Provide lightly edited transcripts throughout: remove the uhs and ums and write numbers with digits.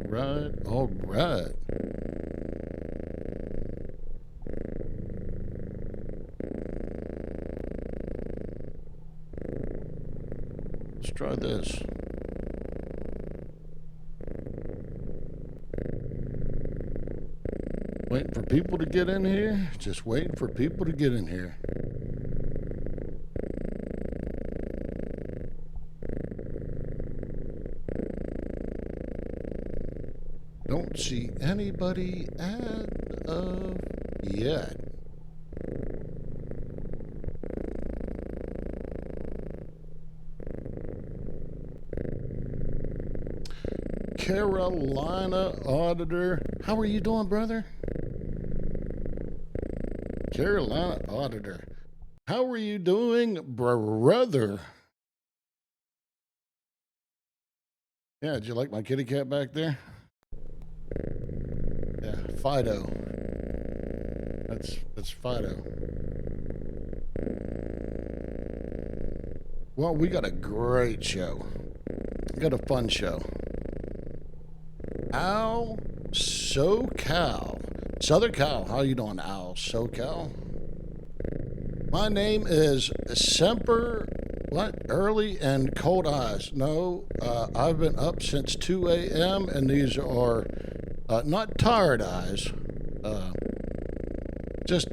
right, all right. Let's try this. Waiting for people to get in here. Just waiting for people to get in here. Don't see anybody as of yet. Carolina Auditor. How are you doing, brother? Carolina Auditor. How are you doing, brother? Yeah, did you like my kitty cat back there? Yeah, Fido. That's Fido. Well, we got a great show. We got a fun show. Al SoCal. Southern Cal. How you doing, Al SoCal? My name is Semper. What? Early and cold eyes. No, I've been up since 2 a.m. and these are not tired eyes. Just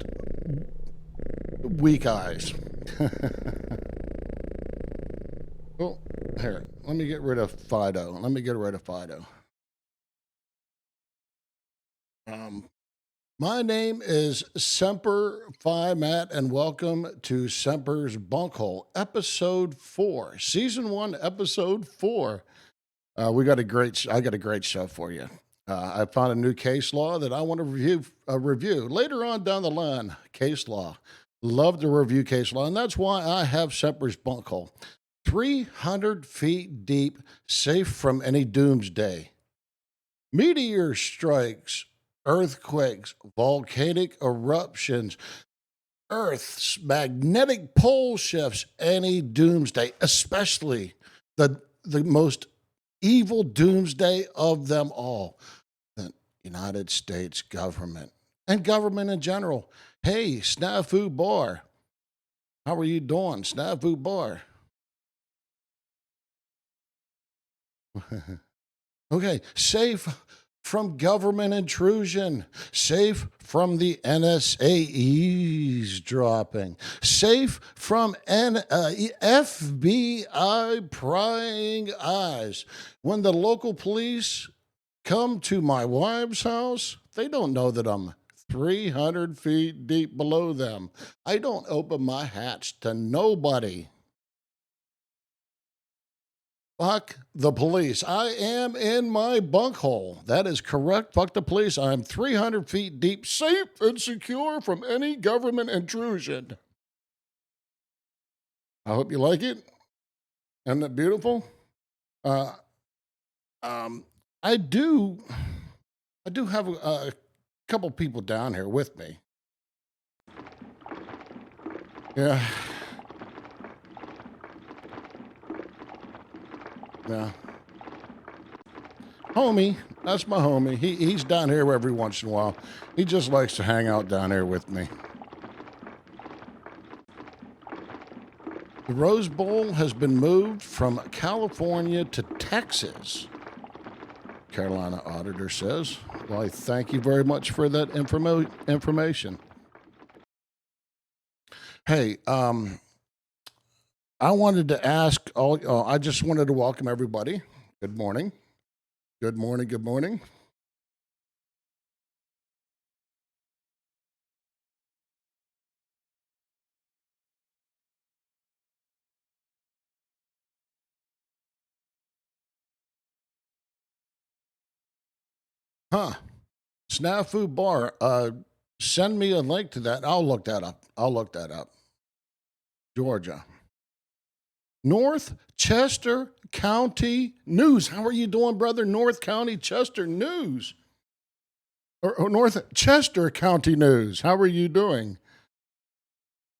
weak eyes. Well, here, let me get rid of Fido. My name is Semper Phi Matt, and welcome to Semper's Bunkhole, Episode 4, Season 1, Episode 4. I got a great show for you. I found a new case law that I want to review later on down the line. Case law, love to review case law, and that's why I have Semper's Bunkhole, 300 feet deep, safe from any doomsday. Meteor strikes, earthquakes, volcanic eruptions, Earth's magnetic pole shifts, any doomsday, especially the most evil doomsday of them all, the United States government and government in general. Hey, Snafu Bar, how are you doing, Snafu Bar? Okay, safe from government intrusion, safe from the NSA eavesdropping, safe from FBI prying eyes. When the local police come to my wife's house, they don't know that I'm 300 feet deep below them. I don't open my hatch to nobody. Fuck the police. I am in my bunkhole. That is correct. Fuck the police. I'm 300 feet deep, safe and secure from any government intrusion. I hope you like it. Isn't it beautiful? I do have a couple people down here with me. Yeah. Yeah. Homie, that's my homie. He's down here every once in a while. He just likes to hang out down here with me. The Rose Bowl has been moved from California to Texas, Carolina Auditor says. Well, I thank you very much for that information. Hey, I wanted to ask I just wanted to welcome everybody. Good morning. Good morning. Good morning. Huh. Snafu Bar. Send me a link to that. I'll look that up. Georgia. North Chester County News. How are you doing, brother? North County Chester News. Or North Chester County News. How are you doing?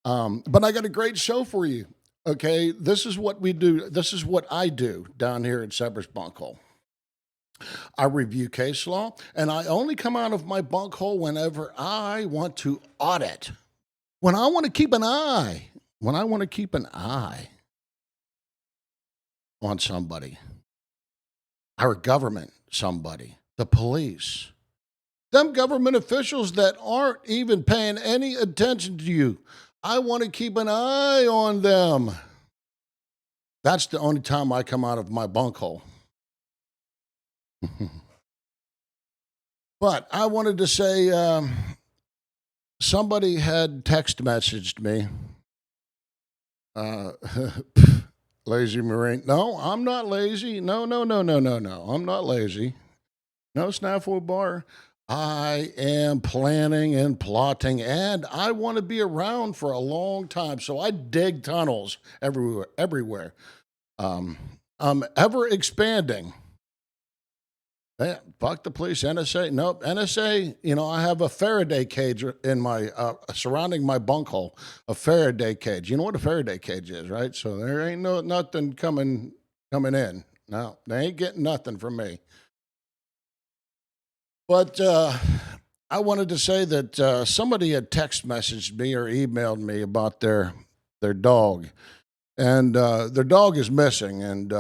But I got a great show for you. Okay, this is what we do. This is what I do down here at Semper's Bunkhole. I review case law, and I only come out of my bunk hole whenever I want to audit. When I want to keep an eye, when I want to keep an eye on somebody, our government, somebody, the police, them government officials that aren't even paying any attention to you. I want to keep an eye on them. That's the only time I come out of my bunk hole. But I wanted to say somebody had text messaged me. Lazy Marine. No, I'm not lazy. No. I'm not lazy. No, Snafu Bar. I am planning and plotting, and I want to be around for a long time. So I dig tunnels everywhere. I'm ever expanding. Fuck the police, NSA. Nope, NSA. I have a Faraday cage in my surrounding my bunk hole. A Faraday cage. You know what a Faraday cage is, right? So there ain't nothing coming in. No, they ain't getting nothing from me. But I wanted to say that somebody had text messaged me or emailed me about their dog, and their dog is missing, and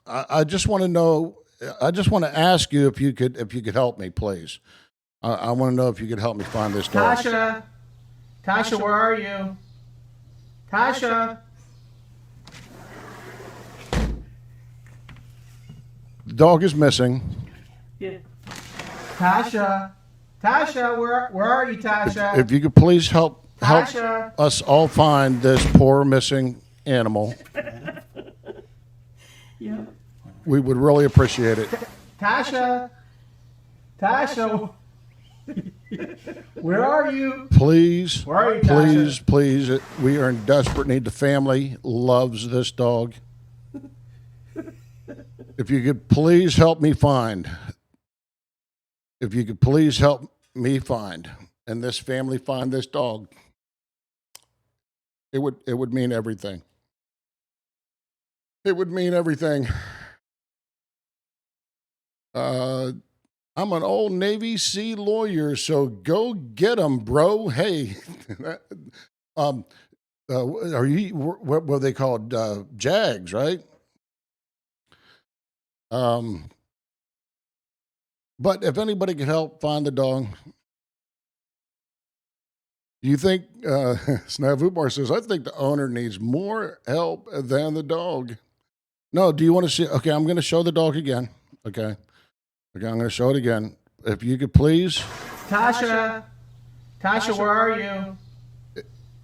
I just want to know. I just want to ask you if you could help me, please. I want to know if you could help me find this dog. Tasha, where are you? Tasha. The dog is missing. Yeah. Tasha, where are you, Tasha? If you could please help us all find this poor missing animal. Yeah. We would really appreciate it. Tasha, where are you? Please, where are you, Tasha? please. We are in desperate need. The family loves this dog. If you could please help me find. If you could please help me find, and this family find this dog, it would mean everything. It would mean everything. I'm an old Navy Sea lawyer, so go get 'em, bro. Hey, are you what were they called? Jags, right? But if anybody could help find the dog, do you think, Snavubar says, I think the owner needs more help than the dog. No, do you want to see? Okay, I'm going to show the dog again. Okay, I'm going to show it again. If you could please. Tasha, where are you?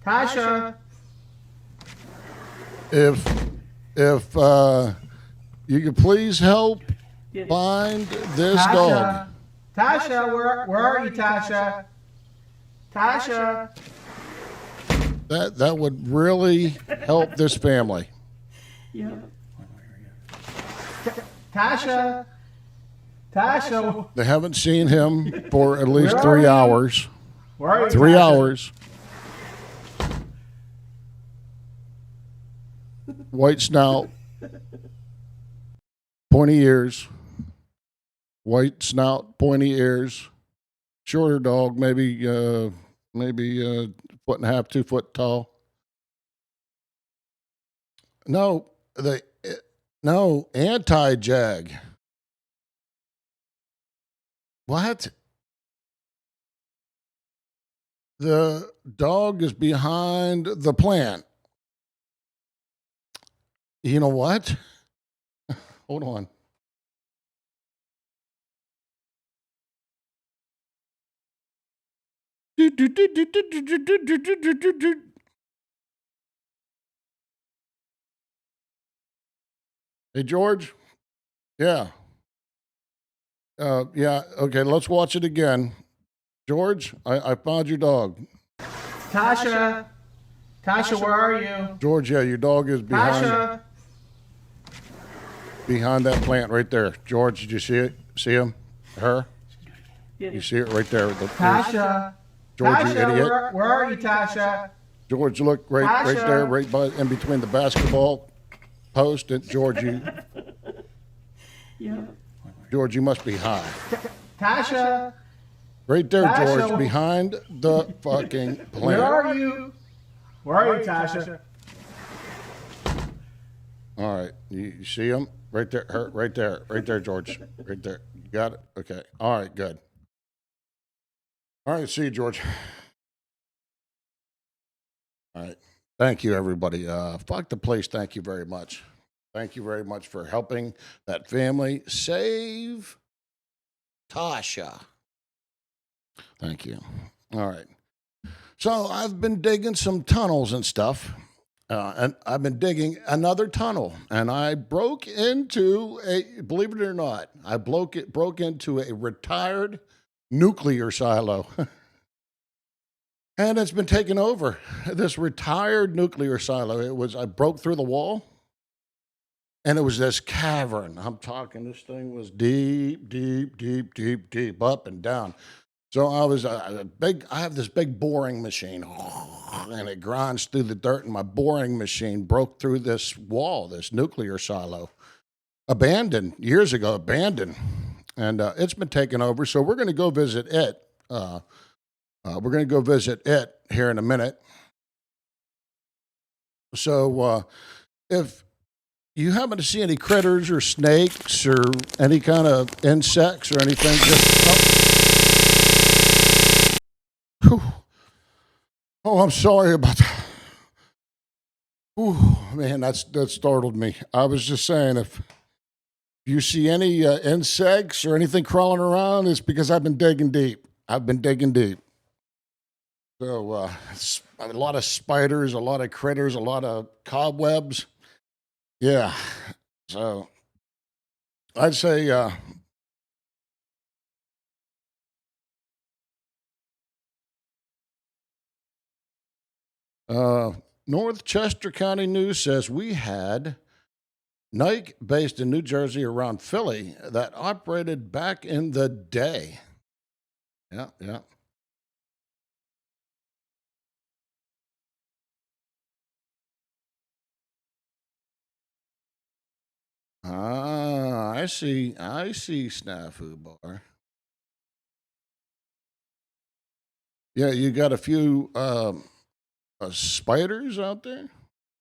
Tasha. If you could please help find this dog. Tasha, where are you, Tasha? Tasha. That would really help this family. Yeah. Tasha. They haven't seen him for at least 3 hours. Where are you, 3 Tasha? hours. White snout. Pointy ears. White snout, pointy ears. Shorter dog, maybe foot and a half, 2 foot tall. No, anti-jag. What? The dog is behind the plant. You know what? Hold on. Hey, George? Yeah. Yeah, okay, let's watch it again. George, I found your dog. Tasha, where are you? George, yeah, your dog is behind that plant right there. George, did you see it? See him? Her? You see it right there. Tasha. George, Tasha, you idiot. Where are you, Tasha? George, look right there, right in between the basketball post. And George, you. Yeah. George, you must be high. Tasha, Right there, Tasha. George, behind the fucking plant. where are you? Where are you, Tasha? All right, you see him right there, right there, George, right there. You got it. Okay. All right, good. All right, see you, George. All right. Thank you, everybody. Fuck the place. Thank you very much. Thank you very much for helping that family save Tasha. Thank you. All right. So I've been digging some tunnels and stuff, and I've been digging another tunnel, and I broke into believe it or not, I broke into a retired nuclear silo. And it's been taken over. This retired nuclear silo. I broke through the wall, and it was this cavern. I'm talking, this thing was deep, deep, deep, deep, deep, up and down. So I have this big boring machine, and it grinds through the dirt, and my boring machine broke through this wall, this nuclear silo. Abandoned, years ago, abandoned. And it's been taken over, so we're going to go visit it. We're going to go visit it here in a minute. So if you happen to see any critters or snakes or any kind of insects or anything, Oh, I'm sorry about that. Whew, man, that startled me. I was just saying, if you see any insects or anything crawling around, it's because I've been digging deep. So a lot of spiders, a lot of critters, a lot of cobwebs. Yeah. So I'd say North Chester County News says we had Nike based in New Jersey around Philly that operated back in the day. Yeah, yeah. Ah, I see. Snafu Bar. Yeah, you got a few spiders out there.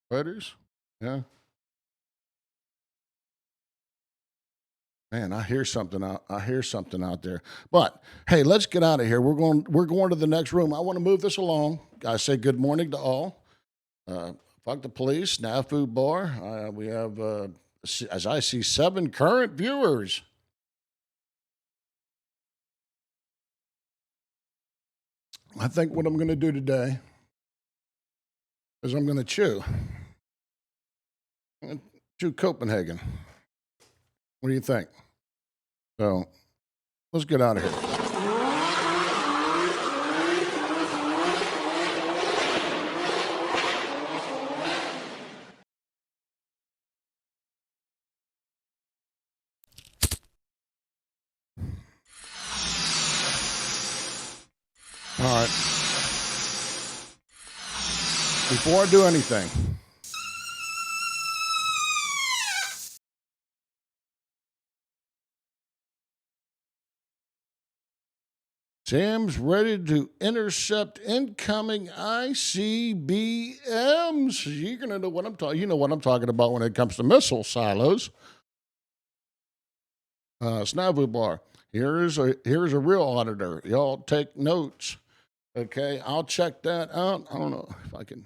Spiders. Yeah. Man, I hear something out there. But hey, let's get out of here. We're going to the next room. I want to move this along. I say good morning to all. Fuck the police. Snafu Bar. We have, as I see, 7 current viewers. I think what I'm going to do today is I'm going to chew. Chew Copenhagen. What do you think? So let's get out of here. All right. Before I do anything, Sam's ready to intercept incoming ICBMs. You're gonna know what I'm talking. You know what I'm talking about when it comes to missile silos. Snavu Bar. Here's a real auditor. Y'all take notes. Okay, I'll check that out. I don't know if I can.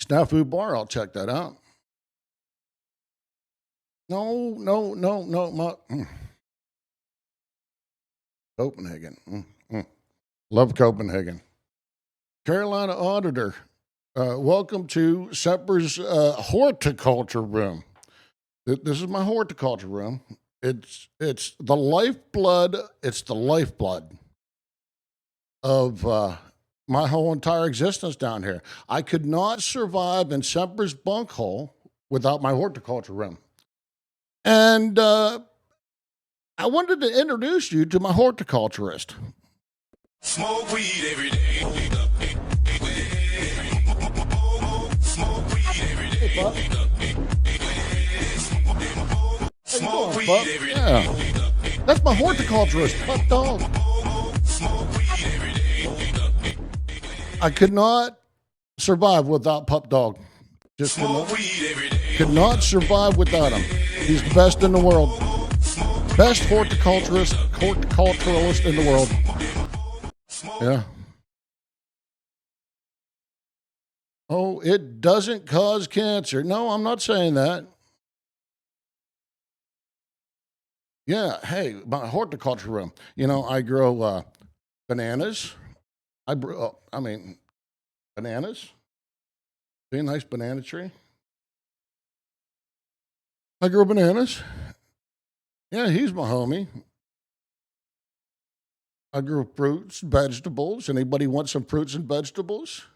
Snafu Bar, I'll check that out. No. Copenhagen. Love Copenhagen. Carolina Auditor, welcome to Semper's horticulture room. This is my horticulture room. It's the lifeblood. It's the lifeblood of my whole entire existence down here. I could not survive in Semper's Bunkhole without my horticulture room. And I wanted to introduce you to my horticulturist. Smoke weed every day. Smoke weed every day. Come Smoke on, weed pup. every day. Yeah. That's my horticulturist, pup dog. Smoke weed every day. I could not survive without pup dog. Just Smoke weed every day. could not survive without him. He's the best in the world. Best horticulturist in the world. Yeah. Oh, it doesn't cause cancer. No, I'm not saying that. Yeah, hey, my horticulture room. You know, I grow bananas. Bananas. See a nice banana tree? I grow bananas. Yeah, he's my homie. I grow fruits, vegetables. Anybody want some fruits and vegetables?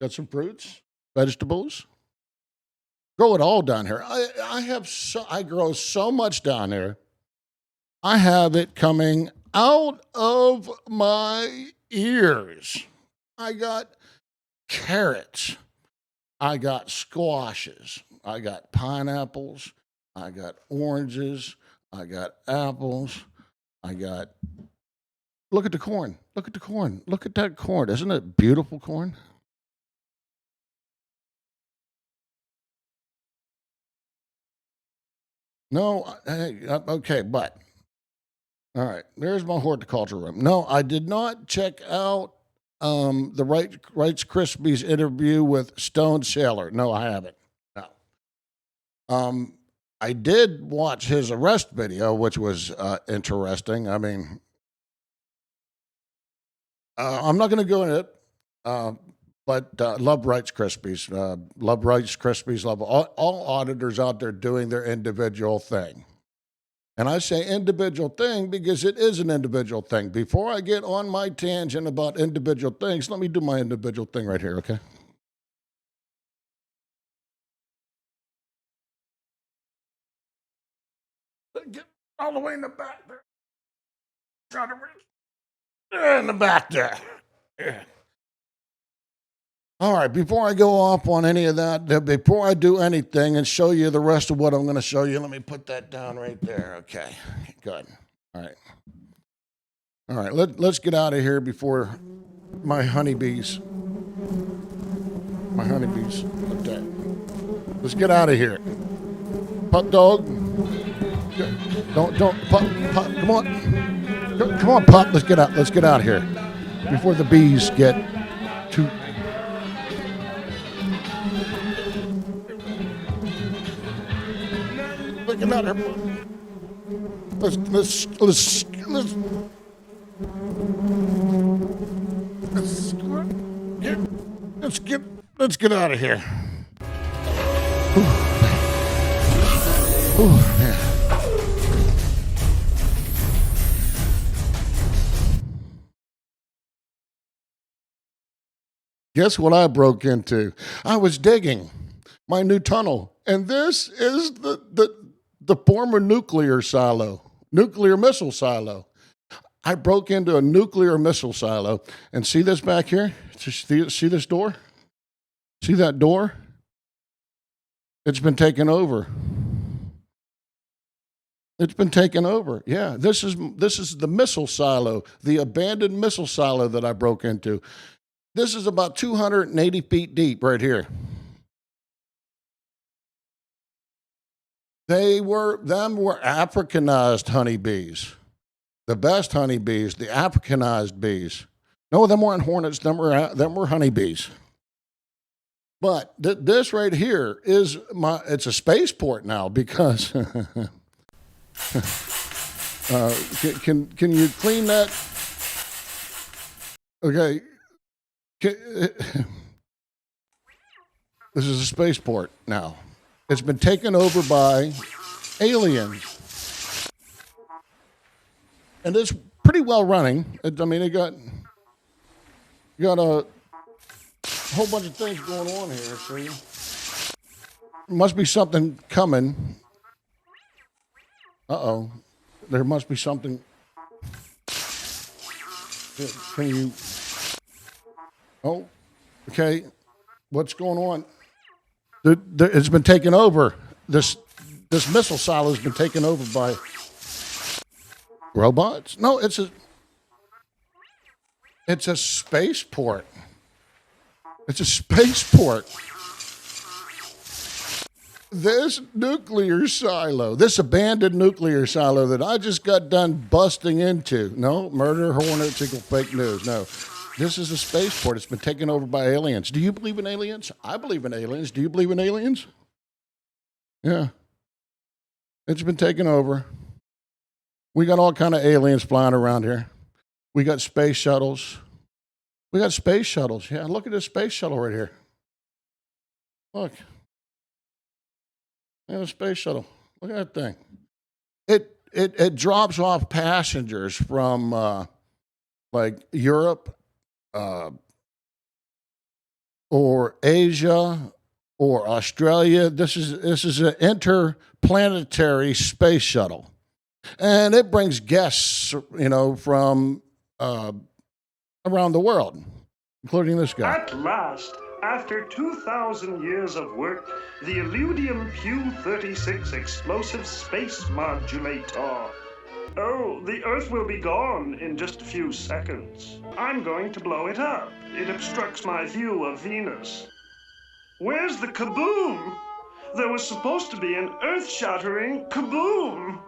Got some fruits, vegetables? Grow it all down here. I grow so much down here. I have it coming out of my ears. I got carrots. I got squashes. I got pineapples. I got oranges. I got apples. Look at the corn. Look at the corn. Look at that corn. Isn't it beautiful corn? No, okay, but all right. There's my horticulture room. No, I did not check out the Rice Krispies interview with Stone Sailor. No, I haven't. No. I did watch his arrest video, which was interesting. I mean, I'm not going to go into it, but love Rice Krispies. Love Rice Krispies. Love all auditors out there doing their individual thing. And I say individual thing because it is an individual thing. Before I get on my tangent about individual things, let me do my individual thing right here, okay? Get all the way in the back there. Try to reach in the back there. Yeah. All right, before I go off on any of that, before I do anything and show you the rest of what I'm going to show you, let me put that down right there. Okay, good. All right. All right, let's get out of here before my honeybees. Okay. Let's get out of here. Pup dog. Don't, pup, come on. Come on, pup, let's get out of here before the bees get too. Let's get out of here. Let's get out of here. Ooh, man. Guess what I broke into? I was digging my new tunnel, and this is the former nuclear missile silo. I broke into a nuclear missile silo, and see this back here? See this door? See that door? It's been taken over. It's been taken over. Yeah, this is the missile silo, the abandoned missile silo that I broke into. This is about 280 feet deep right here. Them were Africanized honeybees. The best honeybees, the Africanized bees. No, them weren't hornets, them were honeybees. But this right here is it's a spaceport now because can you clean that? Okay. This is a spaceport now. It's been taken over by aliens. And it's pretty well running. It got a whole bunch of things going on here, see? Must be something coming. Uh-oh. There must be something. Can you... Oh, okay. What's going on? It's been taken over. This This missile silo has been taken over by robots. No, it's a spaceport. It's a spaceport. This nuclear silo, this abandoned nuclear silo that I just got done busting into. No, murder, hornets, equal fake news. No, this is a spaceport. It's been taken over by aliens. Do you believe in aliens? I believe in aliens. Do you believe in aliens? Yeah. It's been taken over. We got all kind of aliens flying around here. We got space shuttles. We got space shuttles. Yeah, look at this space shuttle right here. Look. Yeah, a space shuttle. Look at that thing. It drops off passengers from like Europe or Asia or Australia. This is an interplanetary space shuttle, and it brings guests, from around the world, including this guy. At last, after 2,000 years of work, the Illudium Q-36 explosive space modulator. Oh, the Earth will be gone in just a few seconds. I'm going to blow it up. It obstructs my view of Venus. Where's the kaboom? There was supposed to be an earth-shattering kaboom.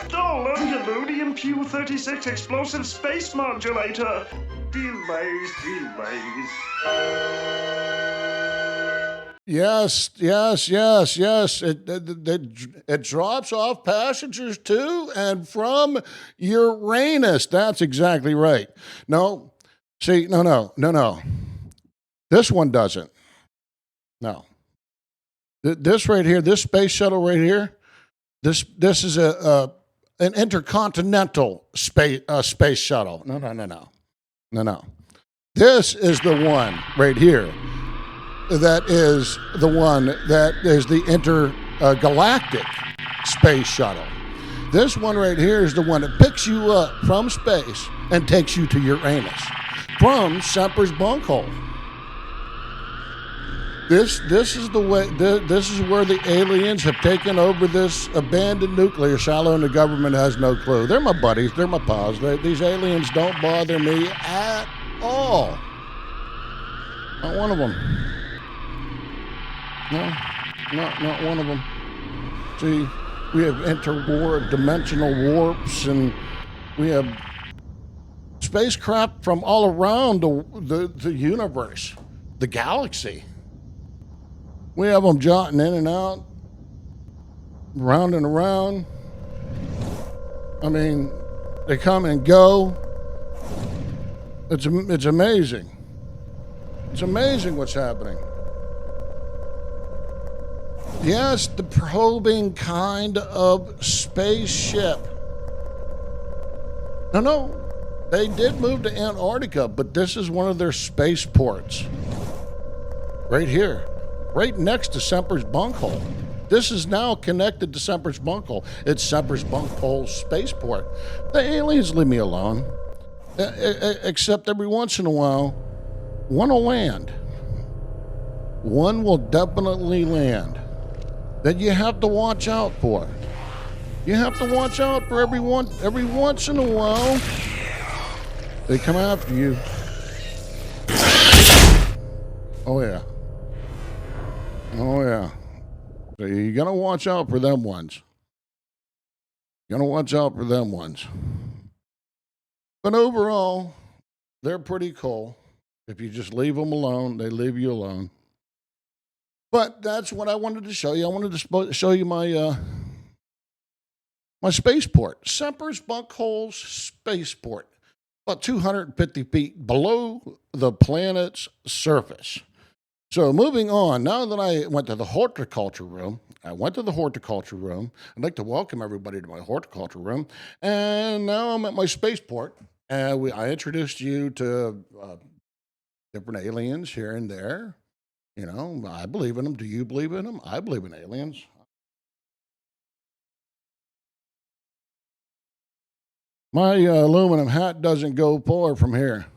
Stolen Illudium Q-36 explosive space modulator. Delays. Yes. It drops off passengers to and from Uranus. That's exactly right. No. See, no. This one doesn't. No. This right here, this space shuttle right here, this is an intercontinental space shuttle. No. This is the one right here. That is the one that is the intergalactic space shuttle. This one right here is the one that picks you up from space and takes you to Uranus from Semper's Bunkhole. This is the way. This is where the aliens have taken over this abandoned nuclear silo, and the government has no clue. They're my buddies. They're my pals. These aliens don't bother me at all. Not one of them. No, not one of them. See, we have interdimensional warps, and we have spacecraft from all around the universe, the galaxy. We have them jotting in and out, round and around. I mean, they come and go. It's amazing. It's amazing what's happening. Yes, the probing kind of spaceship. No, they did move to Antarctica, but this is one of their spaceports. Right here, right next to Semper's Bunkhole. This is now connected to Semper's Bunkhole. It's Semper's Bunkhole spaceport. The aliens leave me alone. Except every once in a while, one will land. One will definitely land. That you have to watch out for. You have to watch out for every once in a while. They come after you. Oh yeah. So you gotta watch out for them ones. But overall, they're pretty cool. If you just leave them alone, they leave you alone. But that's what I wanted to show you. I wanted to show you my my spaceport, Semper's Bunkhole's spaceport, about 250 feet below the planet's surface. So moving on, now that I went to the horticulture room, I'd like to welcome everybody to my horticulture room, and now I'm at my spaceport, and I introduced you to different aliens here and there. You know, I believe in them. Do you believe in them? I believe in aliens. My aluminum hat doesn't go far from here.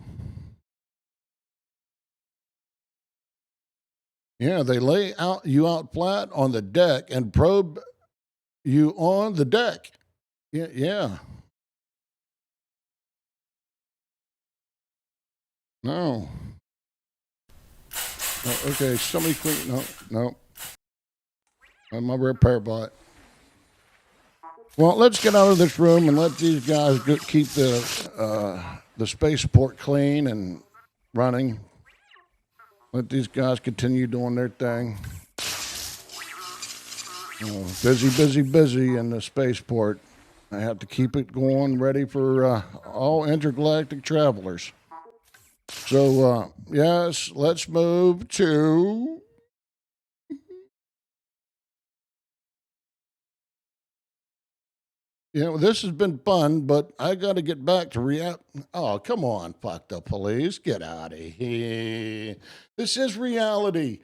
Yeah, they lay you out flat on the deck and probe You on the deck? Yeah, yeah. No. Oh, okay, somebody clean. No, no. I'm my repair bot. Well, let's get out of this room and let these guys keep the spaceport clean and running. Let these guys continue doing their thing. Busy, busy, busy in the spaceport. I have to keep it going, ready for all intergalactic travelers. So, yes, let's move to. This has been fun, but I got to get back to reality. Oh, come on, fuck the police. Get out of here. This is reality.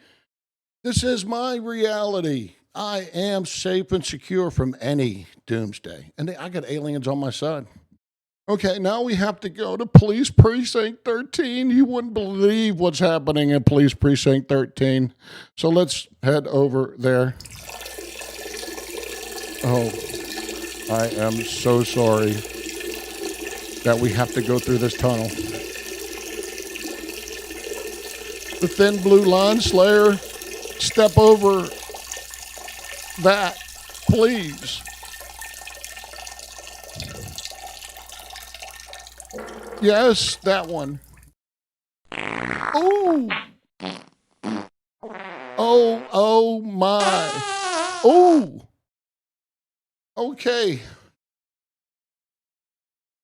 This is my reality. I am safe and secure from any doomsday. And I got aliens on my side. Okay, now we have to go to Police Precinct 13. You wouldn't believe what's happening in Police Precinct 13. So let's head over there. Oh, I am so sorry that we have to go through this tunnel. The thin blue line, Slayer, step over that, please. Yes, that one. Oh. Oh my. Oh. Okay.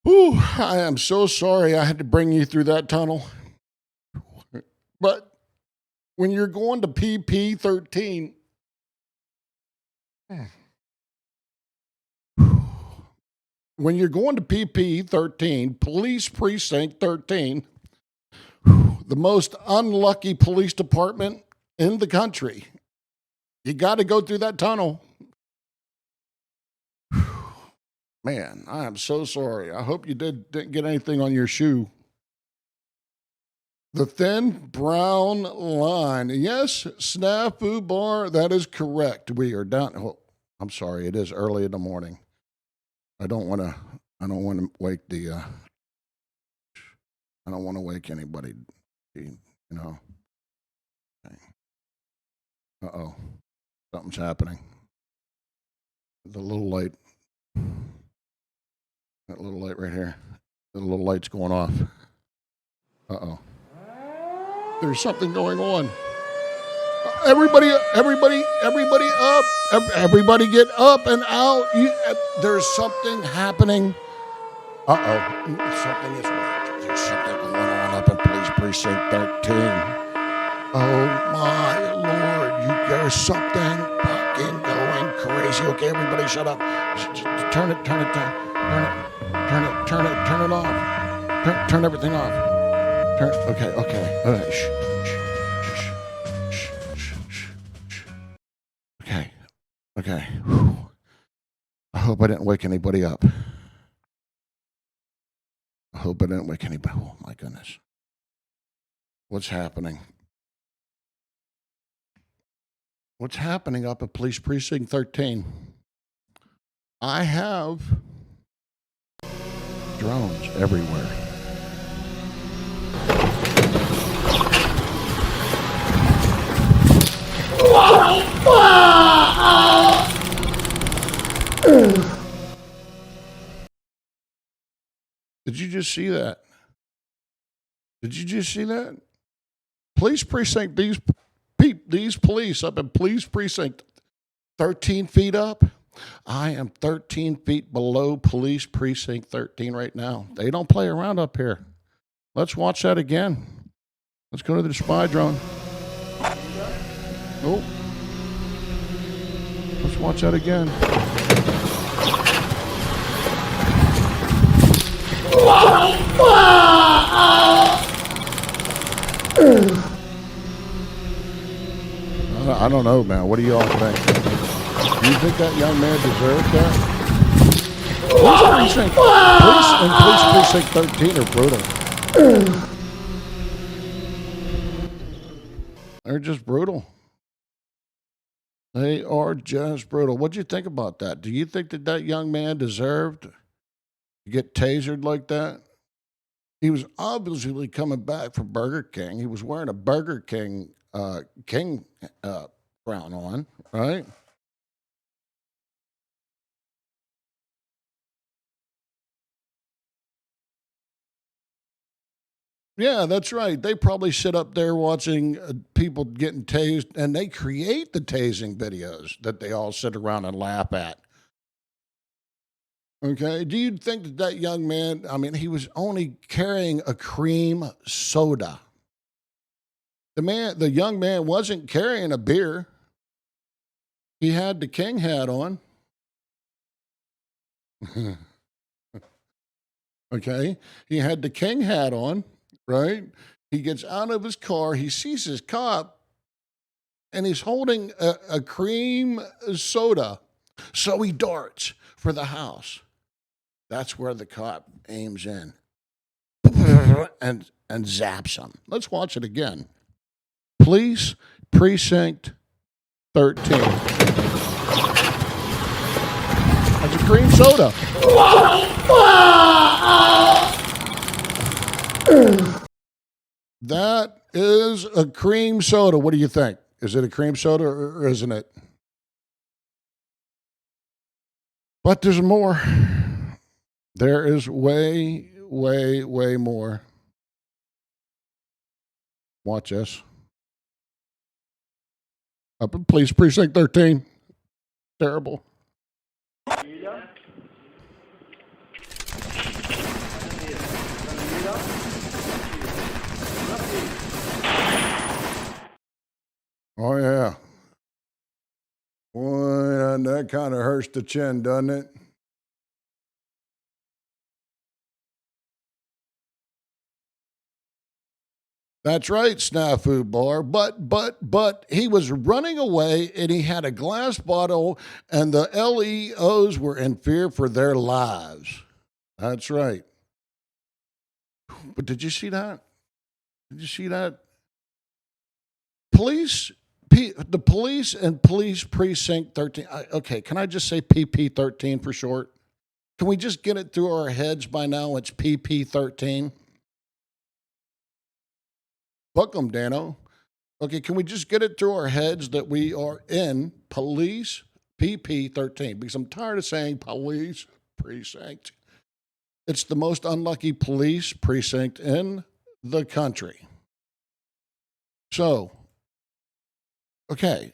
Whew, I am so sorry I had to bring you through that tunnel. But when you're going to PP 13, when you're going to PP 13, Police Precinct 13, the most unlucky police department in the country, you got to go through that tunnel. Man, I am so sorry. I hope you didn't get anything on your shoe. The thin brown line. Yes, Snafu Bar, that is correct. We are down. Oh, I'm sorry, it is early in the morning. I don't want to wake I don't want to wake anybody, you know. Uh-oh. Something's happening. The little light. That little light right here. The little light's going off. Uh-oh. There's something going on. Everybody up. Everybody get up and out. There's something happening. Uh-oh. Something is wrong. There's something going on up in Police Precinct 13. Oh, my Lord. There's something fucking going crazy. Okay, everybody shut up. Turn it off. Turn everything off. Okay. Okay. Whew. I hope I didn't wake anybody up. Oh, my goodness. What's happening? What's happening up at Police Precinct 13? I have drones everywhere. Did you just see that? Police Precinct, these police up in Police Precinct 13 feet up. I am 13 feet below Police Precinct 13 right now. They don't play around up here. Let's watch that again. Let's go to the spy drone. Oh. Let's watch that again. I don't know, man. What do y'all think? Do you think that young man deserved that? Police in Police Precinct 13 are brutal. They're just brutal. They are just brutal. What'd you think about that? Do you think that that young man deserved to get tasered like that? He was obviously coming back from Burger King. He was wearing a Burger King crown on, right? Yeah, that's right. They probably sit up there watching people getting tased, and they create the tasing videos that they all sit around and laugh at. Okay. Do you think that that young man, I mean, he was only carrying a cream soda. The young man wasn't carrying a beer. He had the king hat on. Okay. He had the king hat on, right? He gets out of his car. He sees his cop and he's holding a cream soda. So he darts for the house. That's where the cop aims in and zaps him. Let's watch it again. Police Precinct 13. That's a cream soda. That is a cream soda. What do you think? Is it a cream soda or isn't it? But there's more. There is way, way, way more. Watch this. Up in Police Precinct 13. Terrible. Oh, yeah. Boy, that kind of hurts the chin, doesn't it? That's right, Snafu Bar. But he was running away and he had a glass bottle and the LEOs were in fear for their lives. That's right. But did you see that? Did you see that? The police and Police Precinct 13. Okay, can I just say PP 13 for short? Can we just get it through our heads by now? It's PP 13. Welcome, Dano. Okay, can we just get it through our heads that we are in Police PP 13? Because I'm tired of saying Police Precinct. It's the most unlucky police precinct in the country. So, okay,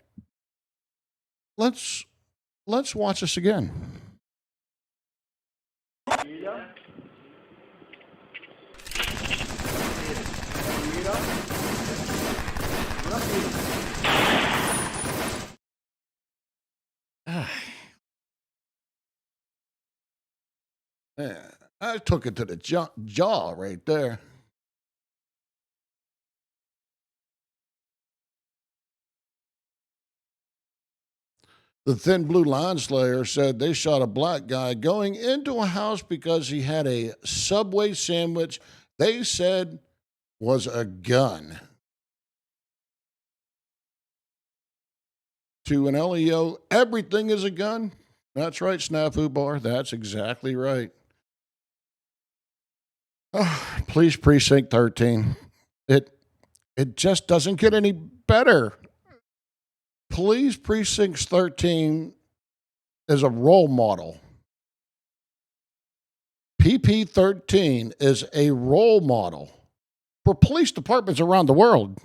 let's watch this again. Yeah, I took it to the jaw right there. The Thin Blue Line Slayer said they shot a black guy going into a house because he had a Subway sandwich they said was a gun. To an LEO, everything is a gun. That's right, Snafu Bar. That's exactly right. Police Precinct 13. It just doesn't get any better. Police Precinct 13 is a role model. PP 13 is a role model for police departments around the world.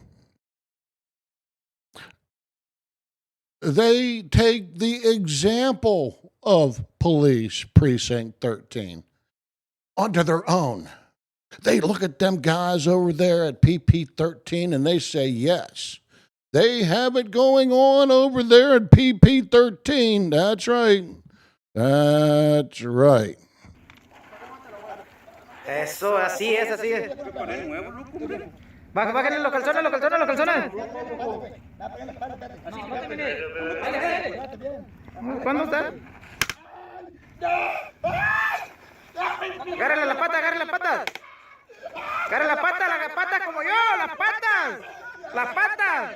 They take the example of Police Precinct 13 onto their own. They look at them guys over there at PP 13 and they say, yes, they have it going on over there at PP 13. That's right. That's right. Eso, así es, así es. Bájale los calzones, los calzones, los calzones. ¿Cuándo está? Agárrale la pata, agárrale la pata. Agárrale la pata como yo, las patas. Las patas.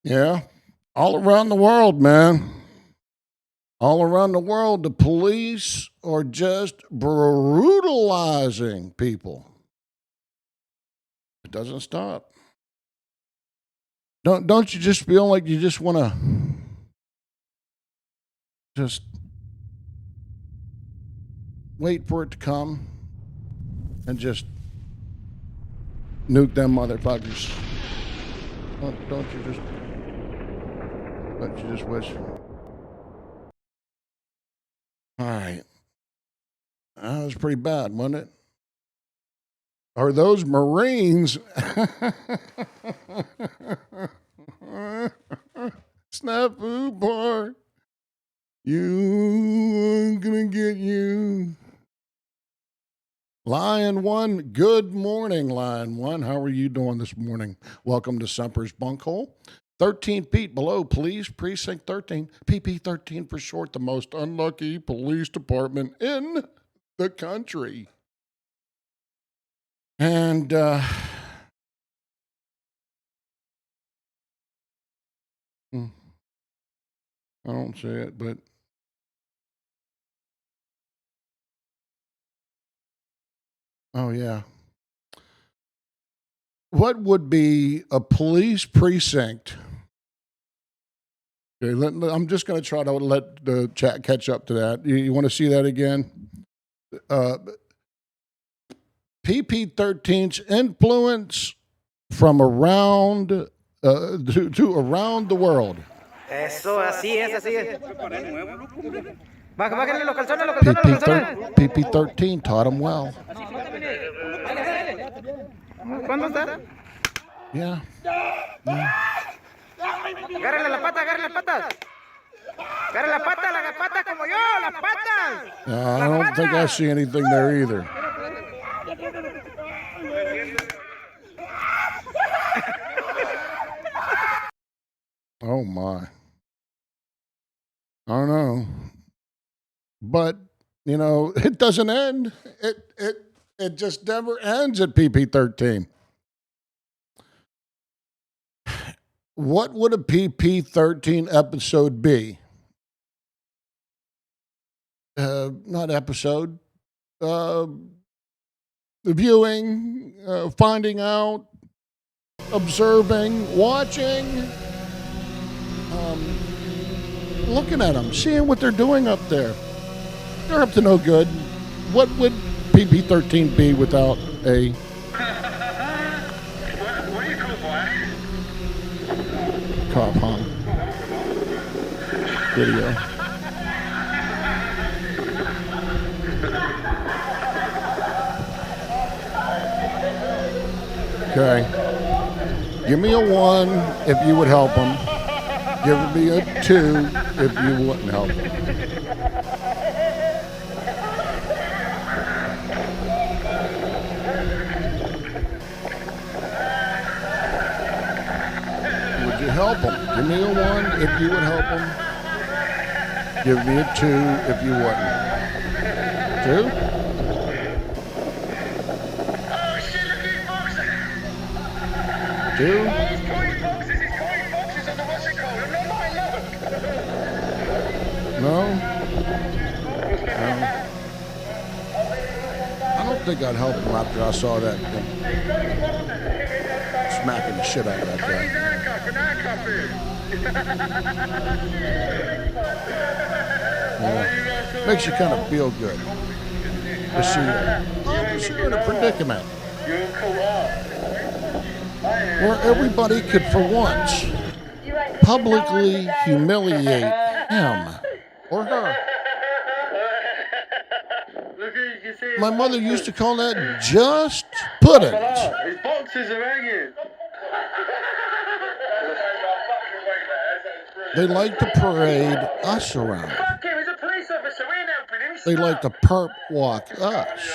Yeah, all around the world, man. All around the world, the police are just brutalizing people. It doesn't stop. Don't you just feel like you just want to just wait for it to come and just nuke them motherfuckers? Don't you just wish? All right. That was pretty bad, wasn't it? Are those Marines? Snafu bar. I'm gonna get you. Lion One, good morning, Lion One. How are you doing this morning? Welcome to Semper's Bunkhole. 13 feet below, please. Precinct 13. PP 13 for short, the most unlucky police department in the country. And I don't see it, but oh yeah. What would be a police precinct? Okay, I'm just going to try to let the chat catch up to that. You want to see that again? PP13's influence from around to around the world. Eso, así es, así es. Bájale los calzones, los calzones, los calzones. PP13 taught him well. ¿Cuándo está? Yeah. Agárrale las patas, agárrale las patas. Agárrale las patas como yo, las patas. I don't think I see anything there either. Oh my. I don't know. But, you know, it doesn't end. It just never ends at PP13. What would a PP13 episode be? Not episode. Viewing, finding out, observing, watching, looking at them, seeing what they're doing up there. They're up to no good. What would PP13 be without a What do you call boy? cop hung video? Okay. Give me a 1 if you would help them. Give me a 2 if you wouldn't help them. Would you help them? Give me a 1 if you would help them. Give me a 2 if you wouldn't. 2? Two? He's calling boxes on the what's it called? I'm not lying, No? No. I don't think I'd help him after I saw that smacking the shit out of that He's guy. handcuffed. Makes you kind of feel good to see that. Officer in a predicament where everybody could, for once, publicly humiliate him or her. My mother used to call that just pudding. His boxes are hanging. They like to parade us around. Fuck him, he's a police officer. We ain't helping him. They like to perp walk us.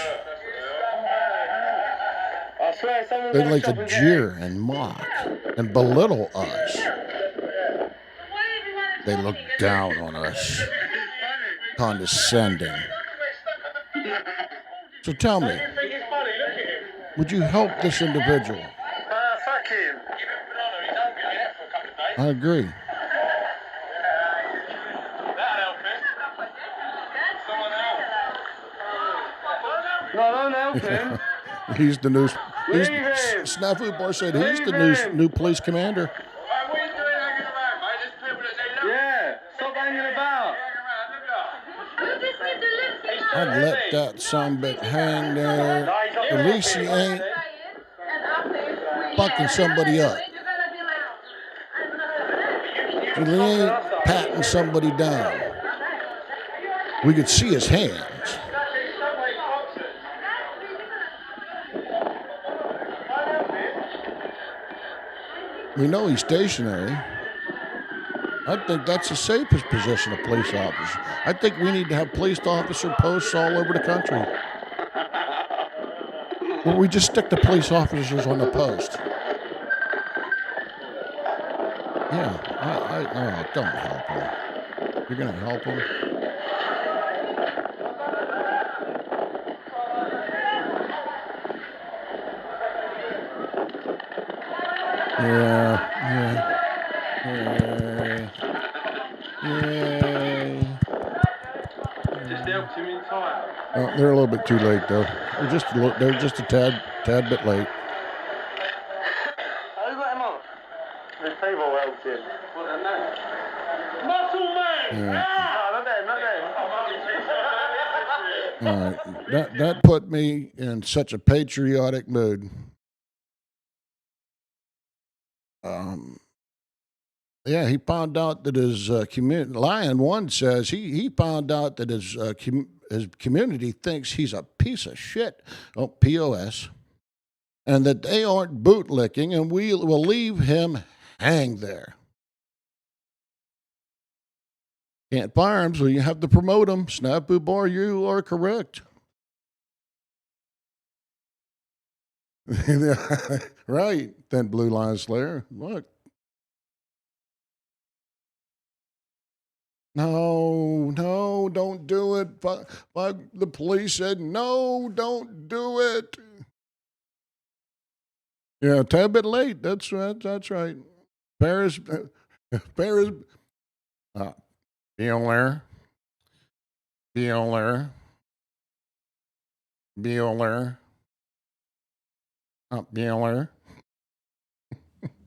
I swear someone's They gonna like stop to and get jeer and mock and belittle us. They look down on us, condescending, So tell me, You think it's funny? Look at him. would you help this individual? Fuck him. Give him banana. He's hungry. Yeah, for a couple of days. I agree. That'll help him. Someone else. No, don't help him. He's the new. Leave him. Snafu Bar said he's the Leave him. new police commander. What are you doing hanging around, mate? There's people that say no. Yeah, stop hanging about. I'd let that sumbit hang there. At least he ain't fucking somebody up. At least he ain't patting somebody down. We could see his hands. We know he's stationary. I think that's the safest position of police officer. I think we need to have police officer posts all over the country. Or we just stick the police officers on the post. Yeah, oh, don't help him. You're gonna help him? Yeah. Just helped him in time. Oh, they're a little bit too late though. They're just a tad bit late. Who got him on? The people helped him. What a name? Muscle man! Yeah. No, not them. All right, that put me in such a patriotic mood. Yeah, he found out that his community. Lion One says he found out that his community thinks he's a piece of shit. Oh, POS, and that they aren't bootlicking, and we will leave him hang there. Can't fire him, so you have to promote him. Snafu Bar, you are correct. Right, then Blue Line Slayer. Look. No, don't do it. The police said, no, don't do it. Yeah, a tad bit late. That's right. Paris, Bueller. Bueller.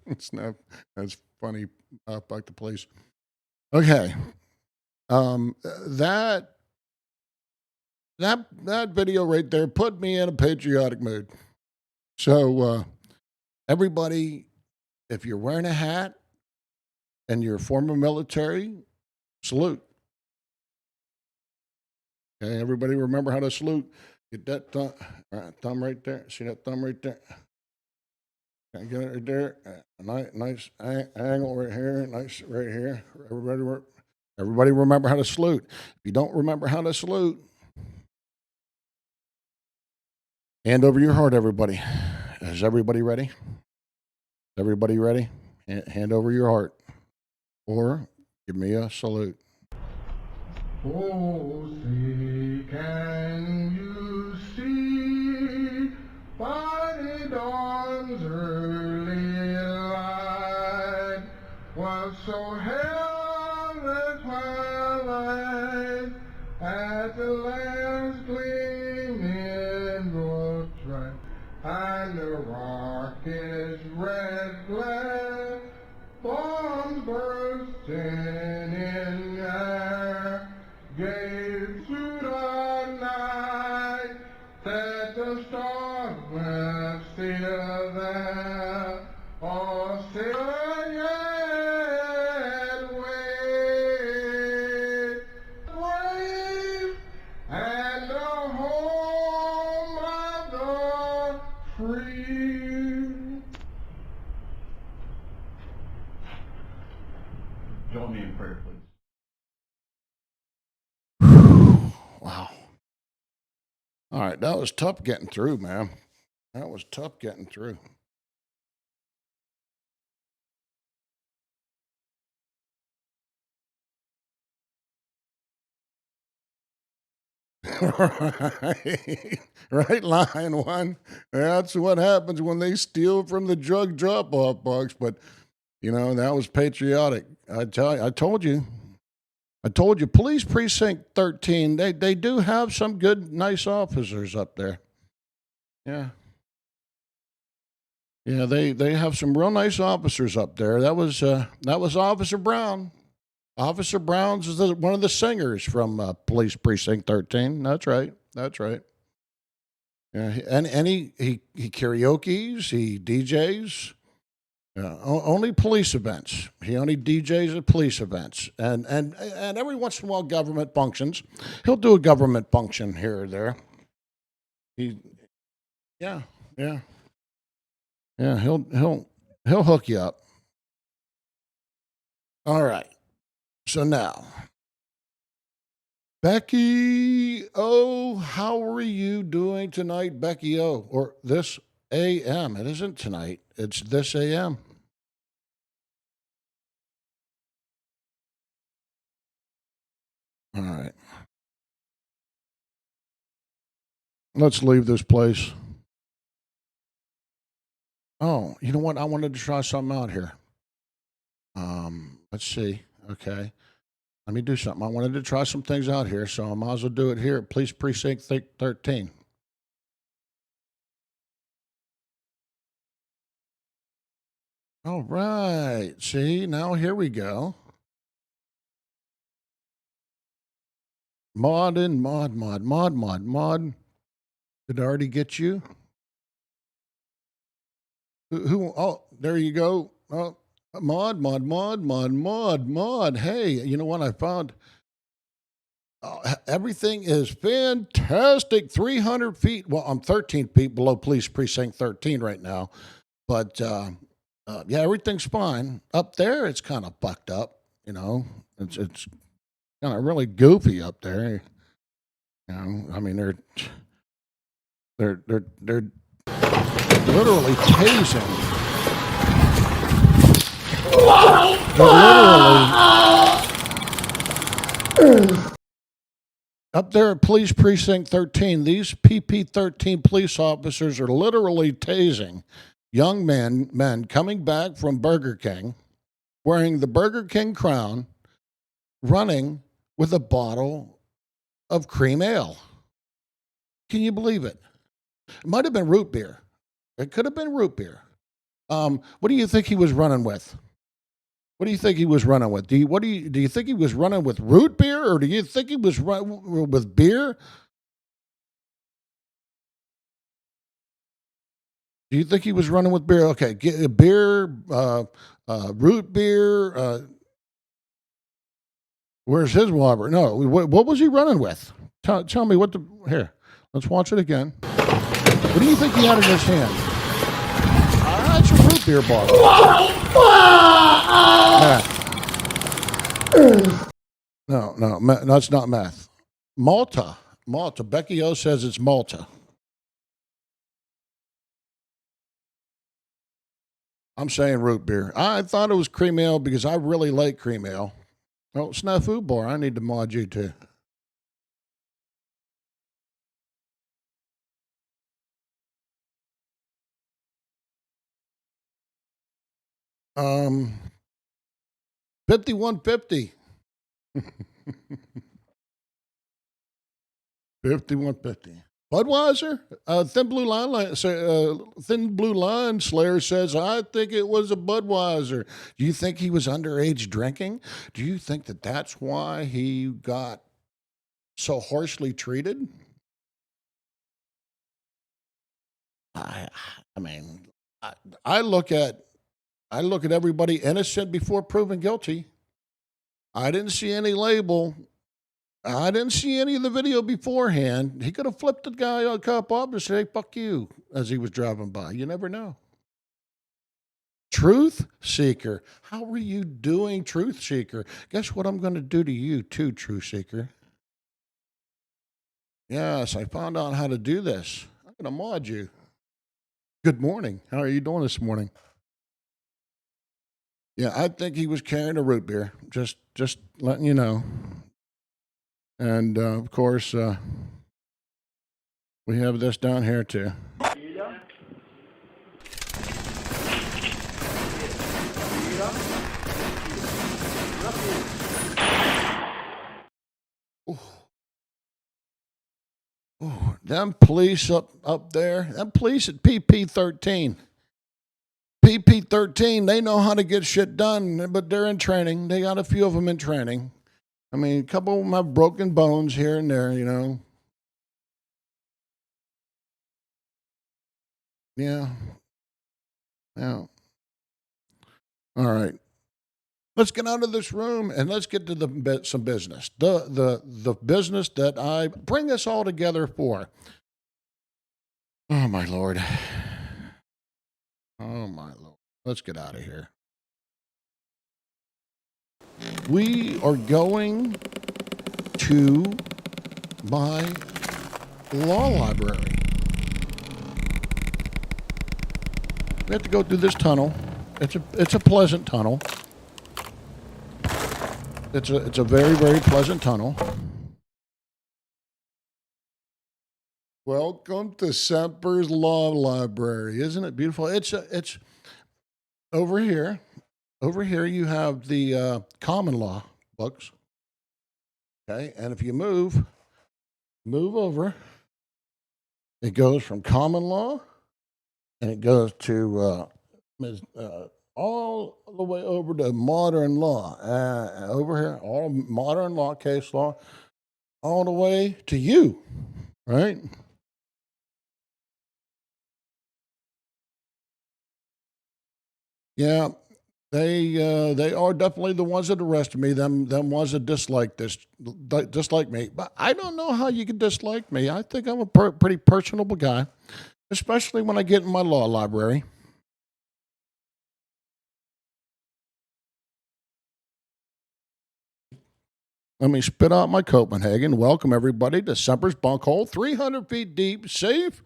It's not, that's funny. Fuck the police. Okay. That video right there put me in a patriotic mood. So everybody, if you're wearing a hat and you're former military, salute. Okay, everybody remember how to salute. Get that thumb right there. See that thumb right there? Can I get it right there? Nice angle right here. Nice right here. Everybody remember how to salute. If you don't remember how to salute, hand over your heart, everybody. Is everybody ready? Everybody ready? Hand over your heart. Or give me a salute. Oh, see, can you see by the dawn's early light was so heavenly twilight at the last gleaming gold stripe, and the rocket's red glare, bombs bursting in air, gave to the night that the stars were still there, or still yet wait, brave and the home of the free. Join me in prayer, please. Wow. All right, that was tough getting through, man. That was tough getting through. Right, right, line one. That's what happens when they steal from the drug drop-off box. But that was patriotic. I told you. I told you. Police precinct 13. They do have some good, nice officers up there. Yeah. Yeah, they have some real nice officers up there. That was Officer Brown. Officer Brown's is one of the singers from Police Precinct 13. That's right. That's right. Yeah, and he karaoke's, he DJs. Only police events. He only DJs at police events, and every once in a while, government functions. He'll do a government function here or there. He, yeah, yeah, yeah. He'll hook you up. All right. So now, Becky O, how are you doing tonight, Becky O? Or this AM? It isn't tonight. It's this AM. All right. Let's leave this place. Oh, you know what? I wanted to try something out here. Let's see. Okay. Let me do something. I wanted to try some things out here, so I might as well do it here at Police Precinct 13. All right. See, now here we go. Mod. Did it already get you? Oh, there you go. Oh, mod. Hey, you know what I found? Everything is fantastic. 300 feet. Well, I'm 13 feet below Police Precinct 13 right now. But yeah, everything's fine. Up there, it's kind of fucked up. It's kind of really goofy up there. I mean, they're literally tasing. They're literally up there at Police Precinct 13. These PP-13 police officers are literally tasing young men coming back from Burger King, wearing the Burger King crown, running with a bottle of cream ale. Can you believe it? It might have been root beer. It could have been root beer. What do you think he was running with? What do you think he was running with? Do you think he was running with root beer, or do you think he was running with beer? Do you think he was running with beer? Okay, beer, root beer. Where's his water? No, what was he running with? Tell me what the here. Let's watch it again. What do you think he had in his hand? It's a root beer bottle. Meth. No, that's not meth. Malta. Becky O says it's Malta. I'm saying root beer. I thought it was cream ale because I really like cream ale. Oh, Snafu Bar, I need to mod you too. 5150. 5150. Budweiser? Thin Blue Line Slayer says, I think it was a Budweiser. Do you think he was underage drinking? Do you think that that's why he got so harshly treated? I mean, I look at everybody innocent before proven guilty. I didn't see any label. I didn't see any of the video beforehand. He could have flipped the guy on cop off and said, hey, fuck you, as he was driving by. You never know. Truth Seeker. How are you doing, Truth Seeker? Guess what I'm going to do to you, too, Truth Seeker? Yes, I found out how to do this. I'm going to mod you. Good morning. How are you doing this morning? Yeah, I think he was carrying a root beer. Just letting you know. And of course, We have this down here too. Ooh, them police up there, them police at PP-13. PP-13, they know how to get shit done, but they're in training. They got a few of them in training. I mean, a couple of them have broken bones here and there, you know. Yeah. Yeah. All right. Let's get out of this room and let's get to some business. The business that I bring us all together for. Oh my Lord. Oh my Lord. Let's get out of here. We are going to my law library. We have to go through this tunnel. It's a pleasant tunnel. It's a very, very pleasant tunnel. Welcome to Semper's Law Library. Isn't it beautiful? It's over here. Over here you have the common law books. Okay, and if you move over, it goes from common law and it goes to all the way over to modern law. Over here, all modern law, case law, all the way to you, right? Yeah, they are definitely the ones that arrested me. Them ones that dislike me. But I don't know how you can dislike me. I think I'm a pretty personable guy, especially when I get in my law library. Let me spit out my Copenhagen. Welcome everybody to Semper's Bunkhole, 300 feet deep, safe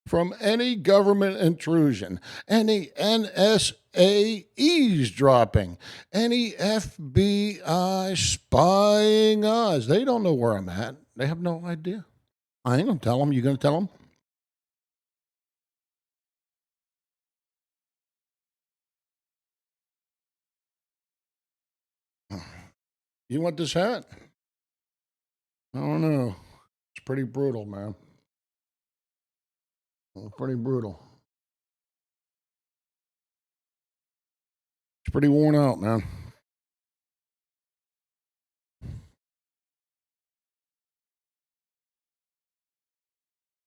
from any government intrusion, any NSA eavesdropping, any FBI spying us. They don't know where I'm at. They have no idea. I ain't gonna tell them. You gonna tell them? You want this hat? I don't know. It's pretty brutal, man. Pretty brutal. It's pretty worn out, man.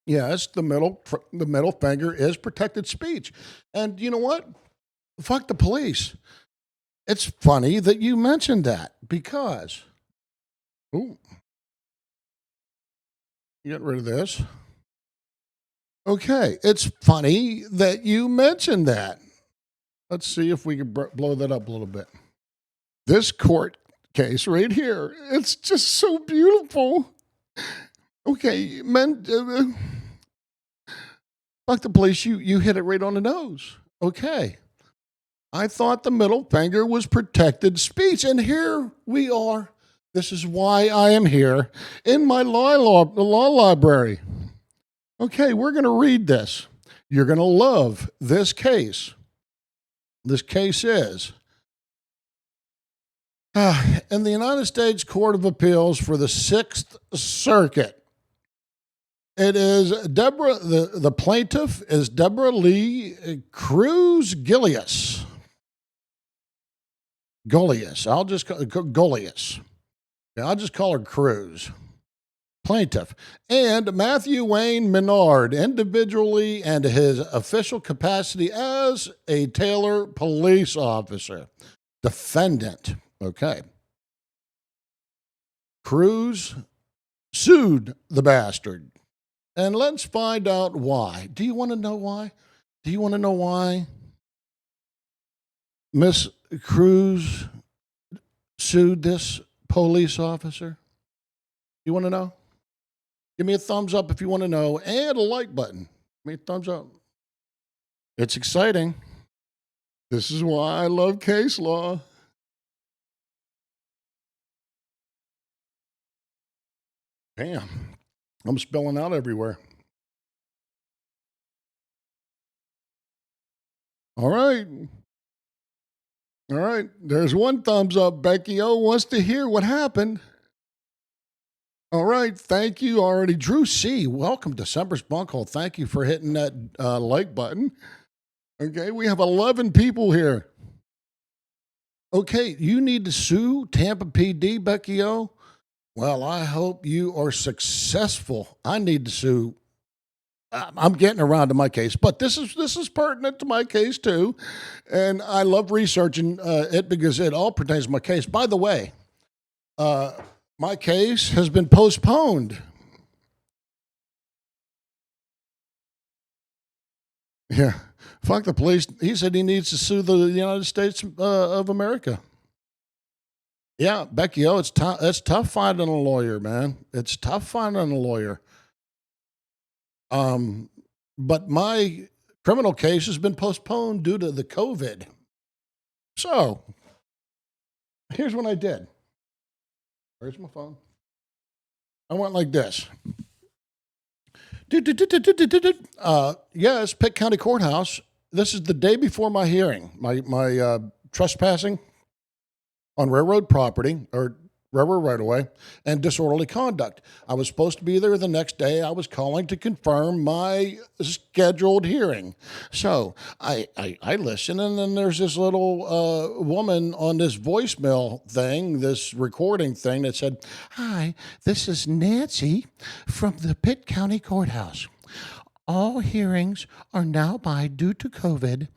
Yes, the middle finger is protected speech. And you know what? Fuck the police. It's funny that you mentioned that because, ooh, get rid of this. Okay, it's funny that you mentioned that. Let's see if we can blow that up a little bit. This court case right here, it's just so beautiful. Okay, men, fuck the police, you hit it right on the nose. Okay. I thought the middle finger was protected speech, and here we are. This is why I am here in my law library. Okay, we're going to read this. You're going to love this case. This case is in the United States Court of Appeals for the Sixth Circuit. It is Deborah, the plaintiff is Deborah Lee Cruz Gilius. I'll just call Golius. I'll just call her Cruz. Plaintiff. And Matthew Wayne Menard, individually and his official capacity as a Taylor police officer. Defendant. Okay. Cruz sued the bastard. And let's find out why. Do you want to know why? Do you want to know why Miss Cruz sued this police officer? You want to know? Give me a thumbs up if you want to know, and a like button. Give me a thumbs up. It's exciting. This is why I love case law. Damn, I'm spilling out everywhere. All right. All right. There's one thumbs up. Becky O wants to hear what happened. All right. Thank you already. Drew C., welcome to Semper's Bunkhole. Thank you for hitting that like button. Okay. We have 11 people here. Okay. You need to sue Tampa PD, Becky O? Well, I hope you are successful. I need to sue. I'm getting around to my case, but this is pertinent to my case too, and I love researching it because it all pertains to my case. By the way, my case has been postponed. Yeah, fuck the police. He said he needs to sue the United States of America. Yeah, Becky O, it's tough. It's tough finding a lawyer, man. It's tough finding a lawyer. But my criminal case has been postponed due to the COVID. So here's what I did. Where's my phone? I went like this. Yes, Pitt County Courthouse. This is the day before my hearing, my trespassing on railroad property or railroad right away and disorderly conduct. I was supposed to be there the next day. I was calling to confirm my scheduled hearing. So I listen, and then there's this little woman on this voicemail thing, this recording thing that said, "Hi, this is Nancy from the Pitt County Courthouse. All hearings are now due to COVID,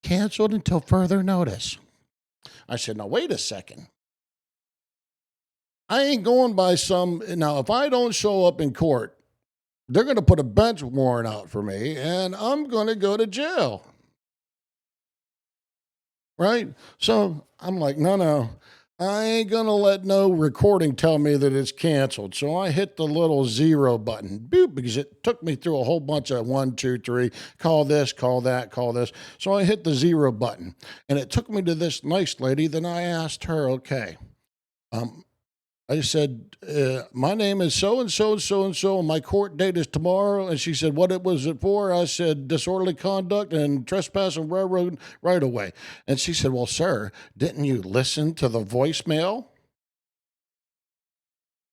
canceled until further notice." I said, now wait a second. I ain't going by now, if I don't show up in court, they're going to put a bench warrant out for me and I'm going to go to jail. Right? So I'm like, no, I ain't going to let no recording tell me that it's canceled. So I hit the little 0 button, boop, because it took me through a whole bunch of 1, 2, 3, call this, call that, call this. So I hit the 0 button and it took me to this nice lady. Then I asked her, okay, I said, my name is so-and-so and so-and-so, and my court date is tomorrow. And she said, what was it for? I said, disorderly conduct and trespass on railroad right away. And she said, well, sir, didn't you listen to the voicemail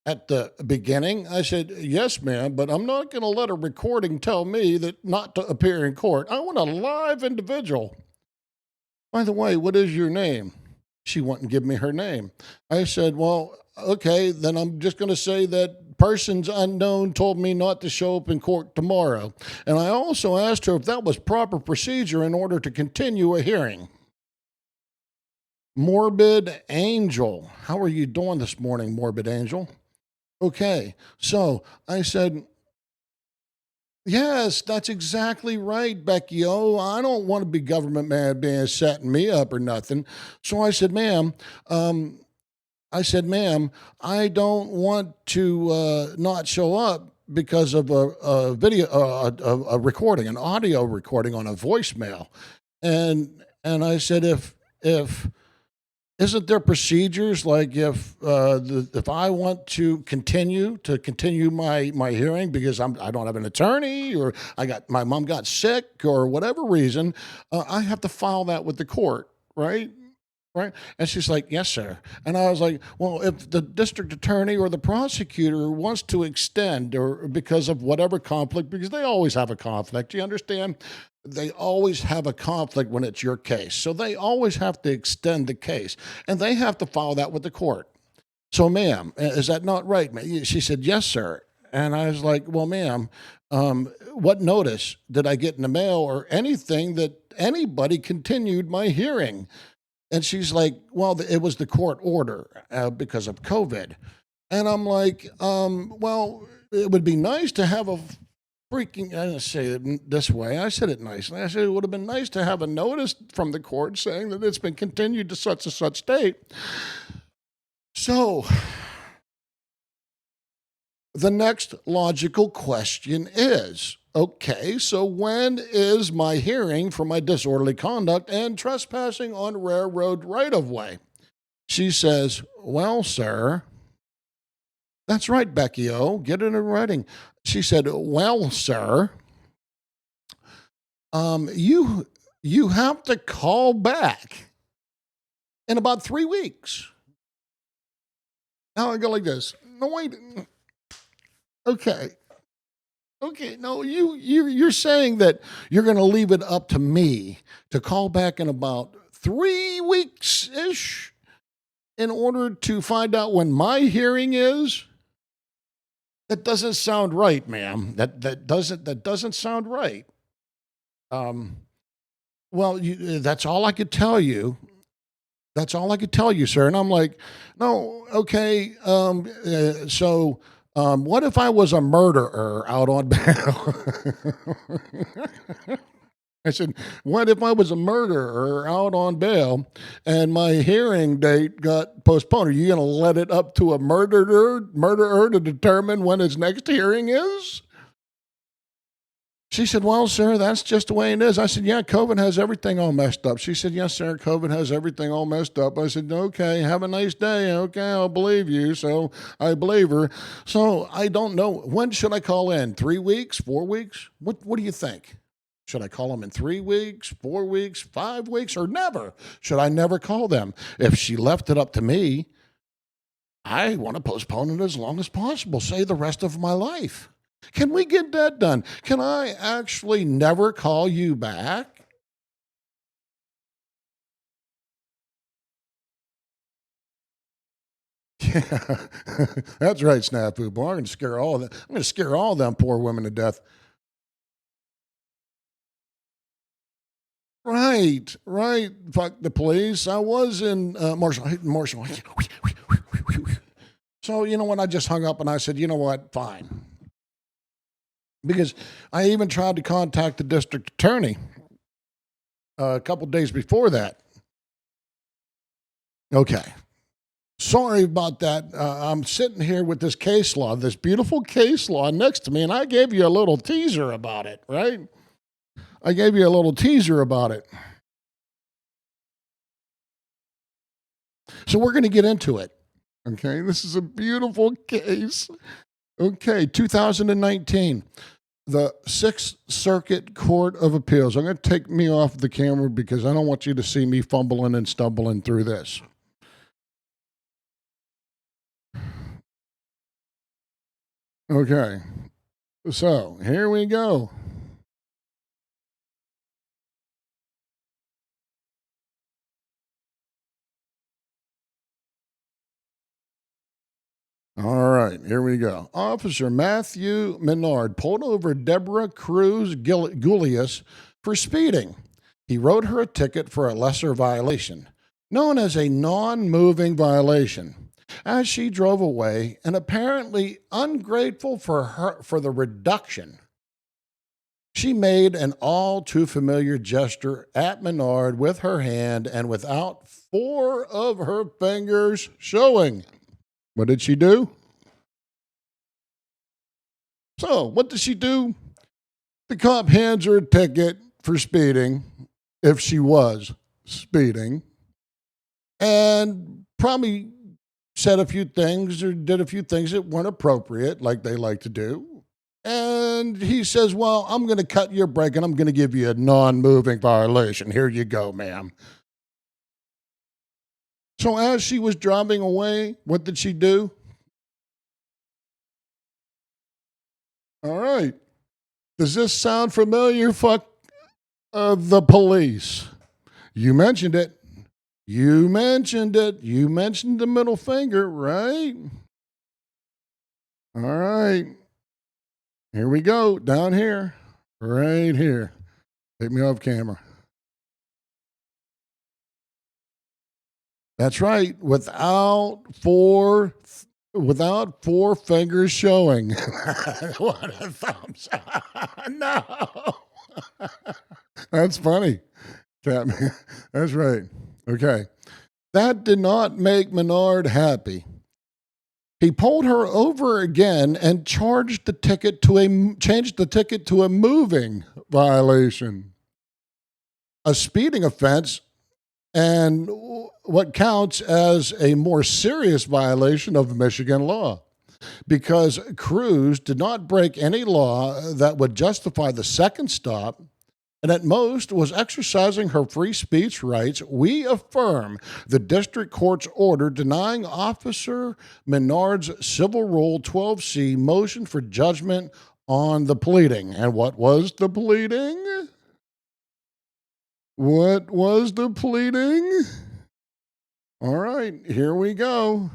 at the beginning? I said, yes, ma'am, but I'm not going to let a recording tell me that not to appear in court. I want a live individual. By the way, what is your name? She wouldn't give me her name. I said, well, okay, then I'm just going to say that persons unknown told me not to show up in court tomorrow. And I also asked her if that was proper procedure in order to continue a hearing. Morbid Angel. How are you doing this morning, Morbid Angel? Okay, so I said, yes, that's exactly right, Becky O. I don't want to be government man being setting me up or nothing. So I said, ma'am, I don't want to not show up because of a video, a recording, an audio recording on a voicemail. And I said, if isn't there procedures like if I want to continue my hearing because I don't have an attorney or my mom got sick or whatever reason, I have to file that with the court, right? Right? And she's like, yes, sir. And I was like, well, if the district attorney or the prosecutor wants to extend or because of whatever conflict, because they always have a conflict, you understand? They always have a conflict when it's your case. So they always have to extend the case and they have to file that with the court. So, ma'am, is that not right? She said, yes, sir. And I was like, well, ma'am, what notice did I get in the mail or anything that anybody continued my hearing? And she's like, well, it was the court order because of COVID. And I'm like, well, it would be nice to have a freaking, I didn't say it this way. I said it nicely. I said it would have been nice to have a notice from the court saying that it's been continued to such and such date. So the next logical question is, okay, so when is my hearing for my disorderly conduct and trespassing on railroad right-of-way? She says, well, sir, that's right, Becky O, get it in writing. She said, well, sir, you you have to call back in about 3 weeks. Now I go like this. No, wait. Okay. Okay, no, you're saying that you're going to leave it up to me to call back in about 3 weeks ish in order to find out when my hearing is? That doesn't sound right, ma'am. That doesn't sound right. Well, that's all I could tell you. That's all I could tell you, sir. And I'm like, no, okay. So what if I was a murderer out on bail? I said, what if I was a murderer out on bail and my hearing date got postponed? Are you going to let it up to a murderer to determine when his next hearing is? She said, well, sir, that's just the way it is. I said, yeah, COVID has everything all messed up. She said, yes, sir, COVID has everything all messed up. I said, okay, have a nice day. Okay, I'll believe you. So I believe her. So I don't know. When should I call in? 3 weeks, 4 weeks? What do you think? Should I call them in 3 weeks, 4 weeks, 5 weeks, or never? Should I never call them? If she left it up to me, I want to postpone it as long as possible, say the rest of my life. Can we get that done? Can I actually never call you back? Yeah, that's right, Snafu Boy. I'm going to scare all them poor women to death. Right. Fuck the police. I was in Marshall. So, you know what? I just hung up and I said, you know what? Fine. Because I even tried to contact the district attorney a couple days before that. Okay. Sorry about that. I'm sitting here with this case law, this beautiful case law next to me, and I gave you a little teaser about it, right? I gave you a little teaser about it. So we're going to get into it. Okay, this is a beautiful case. Okay, 2019, the Sixth Circuit Court of Appeals. I'm going to take me off the camera because I don't want you to see me fumbling and stumbling through this. Okay, so here we go. All right, here we go. Officer Matthew Menard pulled over Deborah Cruz Gulius for speeding. He wrote her a ticket for a lesser violation, known as a non-moving violation, as she drove away and apparently ungrateful for the reduction. She made an all too familiar gesture at Menard with her hand and without 4 of her fingers showing. What did she do? So, what did she do? The cop hands her a ticket for speeding, if she was speeding, and probably said a few things or did a few things that weren't appropriate, like they like to do. And he says, well, I'm going to cut your brake and I'm going to give you a non-moving violation. Here you go, ma'am. So as she was driving away, what did she do? All right. Does this sound familiar? Fuck the police. You mentioned it. You mentioned the middle finger, right? All right. Here we go. Down here. Right here. Take me off camera. That's right. Without four fingers showing. What a thumbs up. No. That's funny. That's right. Okay. That did not make Menard happy. He pulled her over again and changed the ticket to a moving violation, a speeding offense, and what counts as a more serious violation of Michigan law, because Cruz did not break any law that would justify the second stop and at most was exercising her free speech rights, we affirm the district court's order denying Officer Menard's Civil Rule 12C motion for judgment on the pleading. And what was the pleading? What was the pleading? All right, here we go.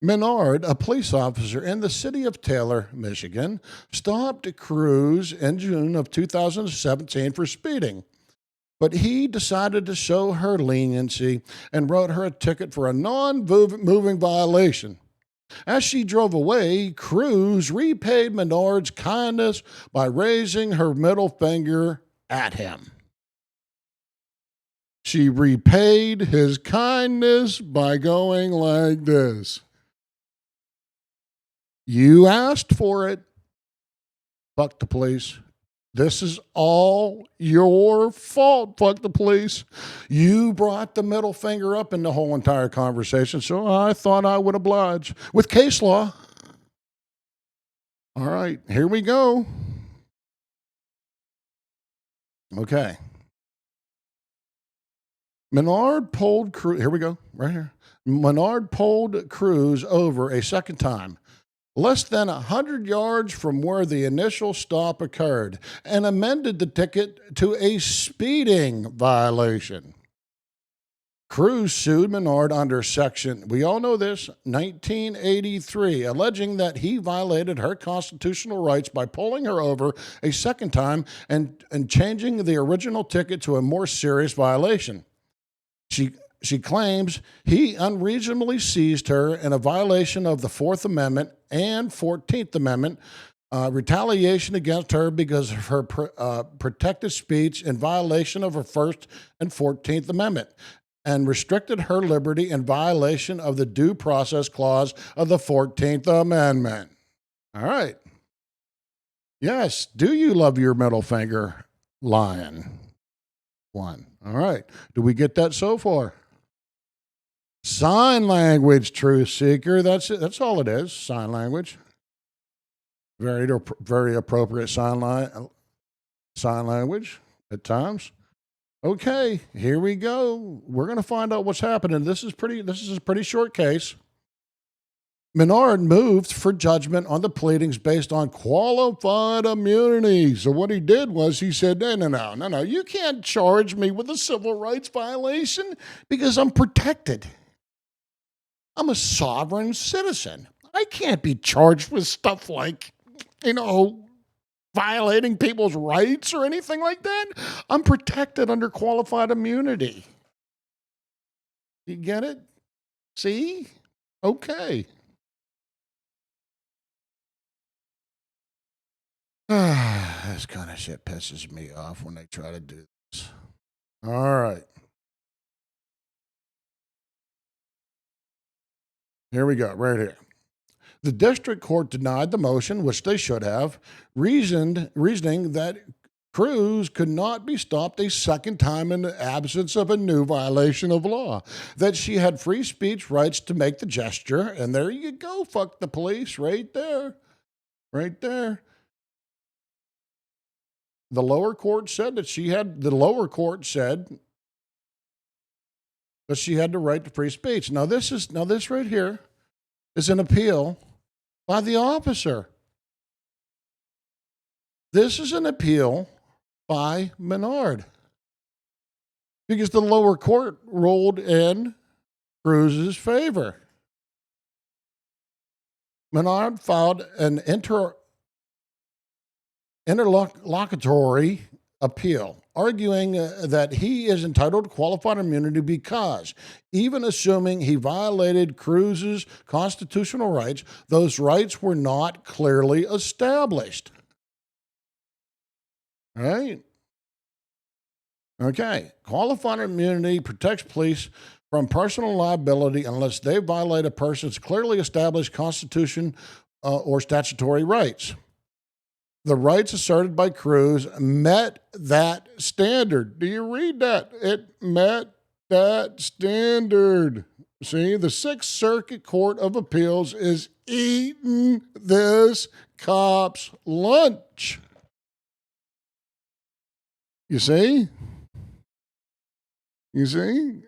Menard, a police officer in the city of Taylor, Michigan, stopped Cruz in June of 2017 for speeding. But he decided to show her leniency and wrote her a ticket for a non-moving violation. As she drove away, Cruz repaid Menard's kindness by raising her middle finger at him. She repaid his kindness by going like this. You asked for it. Fuck the police. This is all your fault. Fuck the police. You brought the middle finger up in the whole entire conversation, so I thought I would oblige with case law. All right, here we go. Okay. Menard pulled Cruz. Here we go, right here. Menard pulled Cruz over a second time, less than 100 yards from where the initial stop occurred, and amended the ticket to a speeding violation. Cruz sued Menard under section, we all know this, 1983, alleging that he violated her constitutional rights by pulling her over a second time and changing the original ticket to a more serious violation. She claims he unreasonably seized her in a violation of the Fourth Amendment and 14th Amendment, retaliation against her because of her protected speech in violation of her First and 14th Amendment, and restricted her liberty in violation of the Due Process Clause of the 14th Amendment. All right. Yes, do you love your middle finger, lion? One. All right. Do we get that so far? Sign language, truth seeker. That's it. That's all it is. Sign language. Very appropriate sign language at times. Okay, here we go. We're going to find out what's happening. This is a pretty short case. Menard moved for judgment on the pleadings based on qualified immunity. So what he did was he said, no, you can't charge me with a civil rights violation because I'm protected. I'm a sovereign citizen. I can't be charged with stuff like, violating people's rights or anything like that. I'm protected under qualified immunity. You get it? See? Okay. This kind of shit pisses me off when they try to do this. All right. Here we go, right here. The district court denied the motion, which they should have, reasoning that Cruz could not be stopped a second time in the absence of a new violation of law, that she had free speech rights to make the gesture, and there you go, fuck the police, right there. Right there. The lower court said that she had the right to free speech. Now this right here is an appeal by the officer. This is an appeal by Menard because the lower court ruled in Cruz's favor. Menard filed an interlocutory appeal, arguing that he is entitled to qualified immunity because, even assuming he violated Cruz's constitutional rights, those rights were not clearly established. All right? Okay. Qualified immunity protects police from personal liability unless they violate a person's clearly established constitution or statutory rights. The rights asserted by Cruz met that standard. Do you read that? It met that standard. See, the Sixth Circuit Court of Appeals is eating this cop's lunch. You see? You see?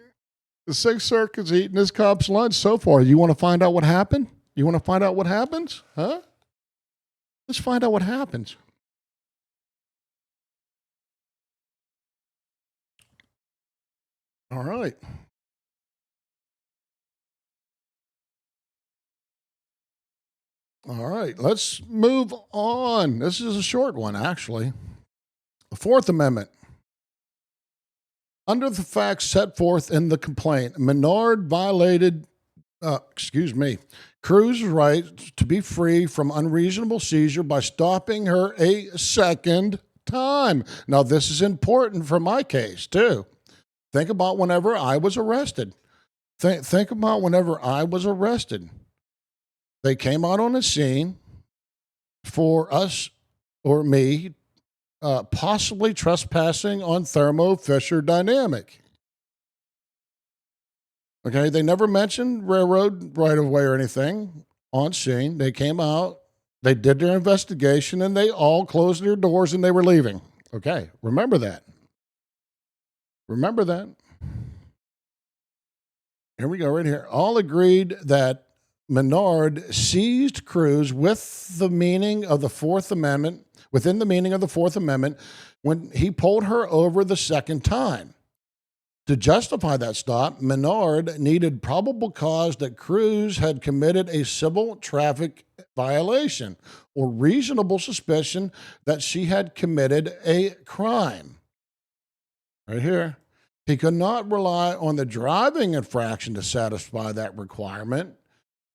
The Sixth Circuit's eating this cop's lunch so far. You want to find out what happened? You want to find out what happens? Huh? Let's find out what happens. All right. All right. Let's move on. This is a short one, actually. The Fourth Amendment. Under the facts set forth in the complaint, Menard violated, Cruz's right to be free from unreasonable seizure by stopping her a second time. Now, this is important for my case, too. Think about whenever I was arrested. Think about whenever I was arrested. They came out on the scene for us or me possibly trespassing on Thermo Fisher Dynamic. Okay, they never mentioned railroad right of way or anything on scene. They came out, they did their investigation, and they all closed their doors and they were leaving. Okay, remember that. Remember that. Here we go, right here. All agreed that Menard seized Cruz with the meaning of the Fourth Amendment, within the meaning of the Fourth Amendment, when he pulled her over the second time. To justify that stop, Menard needed probable cause that Cruz had committed a civil traffic violation or reasonable suspicion that she had committed a crime. Right here. He could not rely on the driving infraction to satisfy that requirement.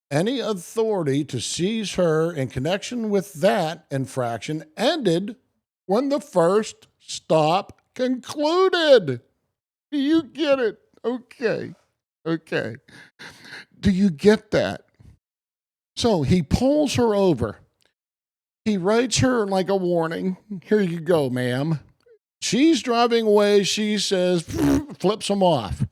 Any authority to seize her in connection with that infraction ended when the first stop concluded. Do you get it? Okay. Okay. Do you get that? So he pulls her over. He writes her like a warning. Here you go, ma'am. She's driving away. She says, flips him off.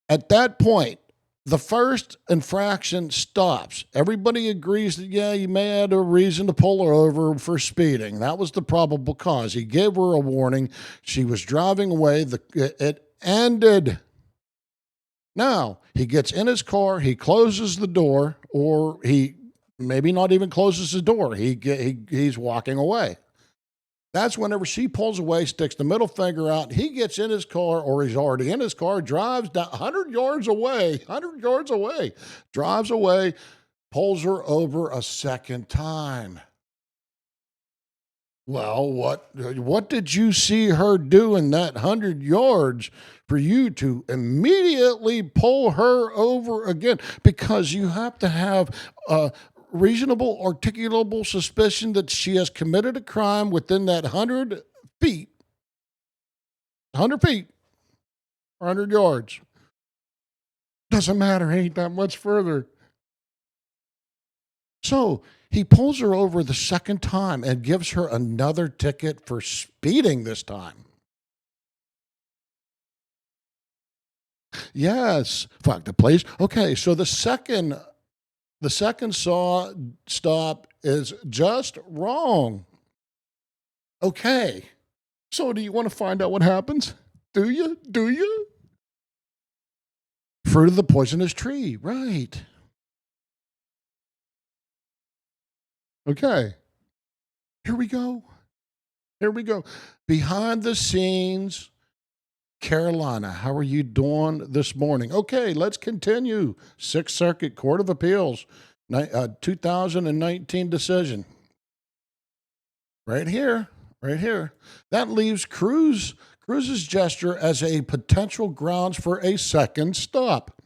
At that point, the first infraction stops. Everybody agrees that, yeah, you may have a reason to pull her over for speeding. That was the probable cause. He gave her a warning. She was driving away. It ended. Now, he gets in his car. He closes the door, or he maybe not even closes the door. He's walking away. That's whenever she pulls away, sticks the middle finger out. He gets in his car, or he's already in his car, drives down 100 yards away, drives away, pulls her over a second time. Well, what did you see her do in that 100 yards for you to immediately pull her over again? Because you have to have a reasonable, articulable suspicion that she has committed a crime within that 100 feet, 100 yards. Doesn't matter, ain't that much further. So he pulls her over the second time and gives her another ticket for speeding this time. Yes, fuck the place. Okay, so the second stop is just wrong. Okay. So do you want to find out what happens? Do you? Fruit of the poisonous tree, right. Okay. Here we go. Behind the scenes, Carolina, how are you doing this morning? Okay, let's continue. Sixth Circuit Court of Appeals, 2019 decision. Right here. That leaves Cruz's gesture as a potential grounds for a second stop.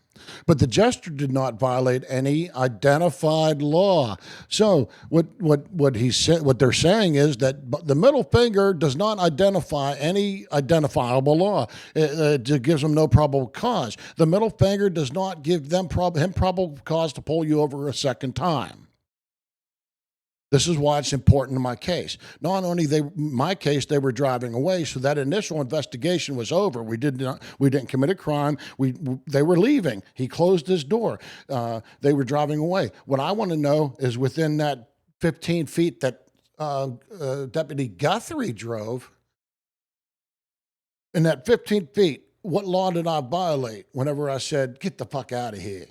But the gesture did not violate any identified law. So what they're saying is that the middle finger does not identify any identifiable law. It gives them no probable cause. The middle finger does not give him probable cause to pull you over a second time. This is why it's important in my case. Not only they were driving away, so that initial investigation was over. We didn't commit a crime. They were leaving. He closed his door. They were driving away. What I want to know is within that 15 feet that Deputy Guthrie drove, In that 15 feet, what law did I violate whenever I said, get the fuck out of here?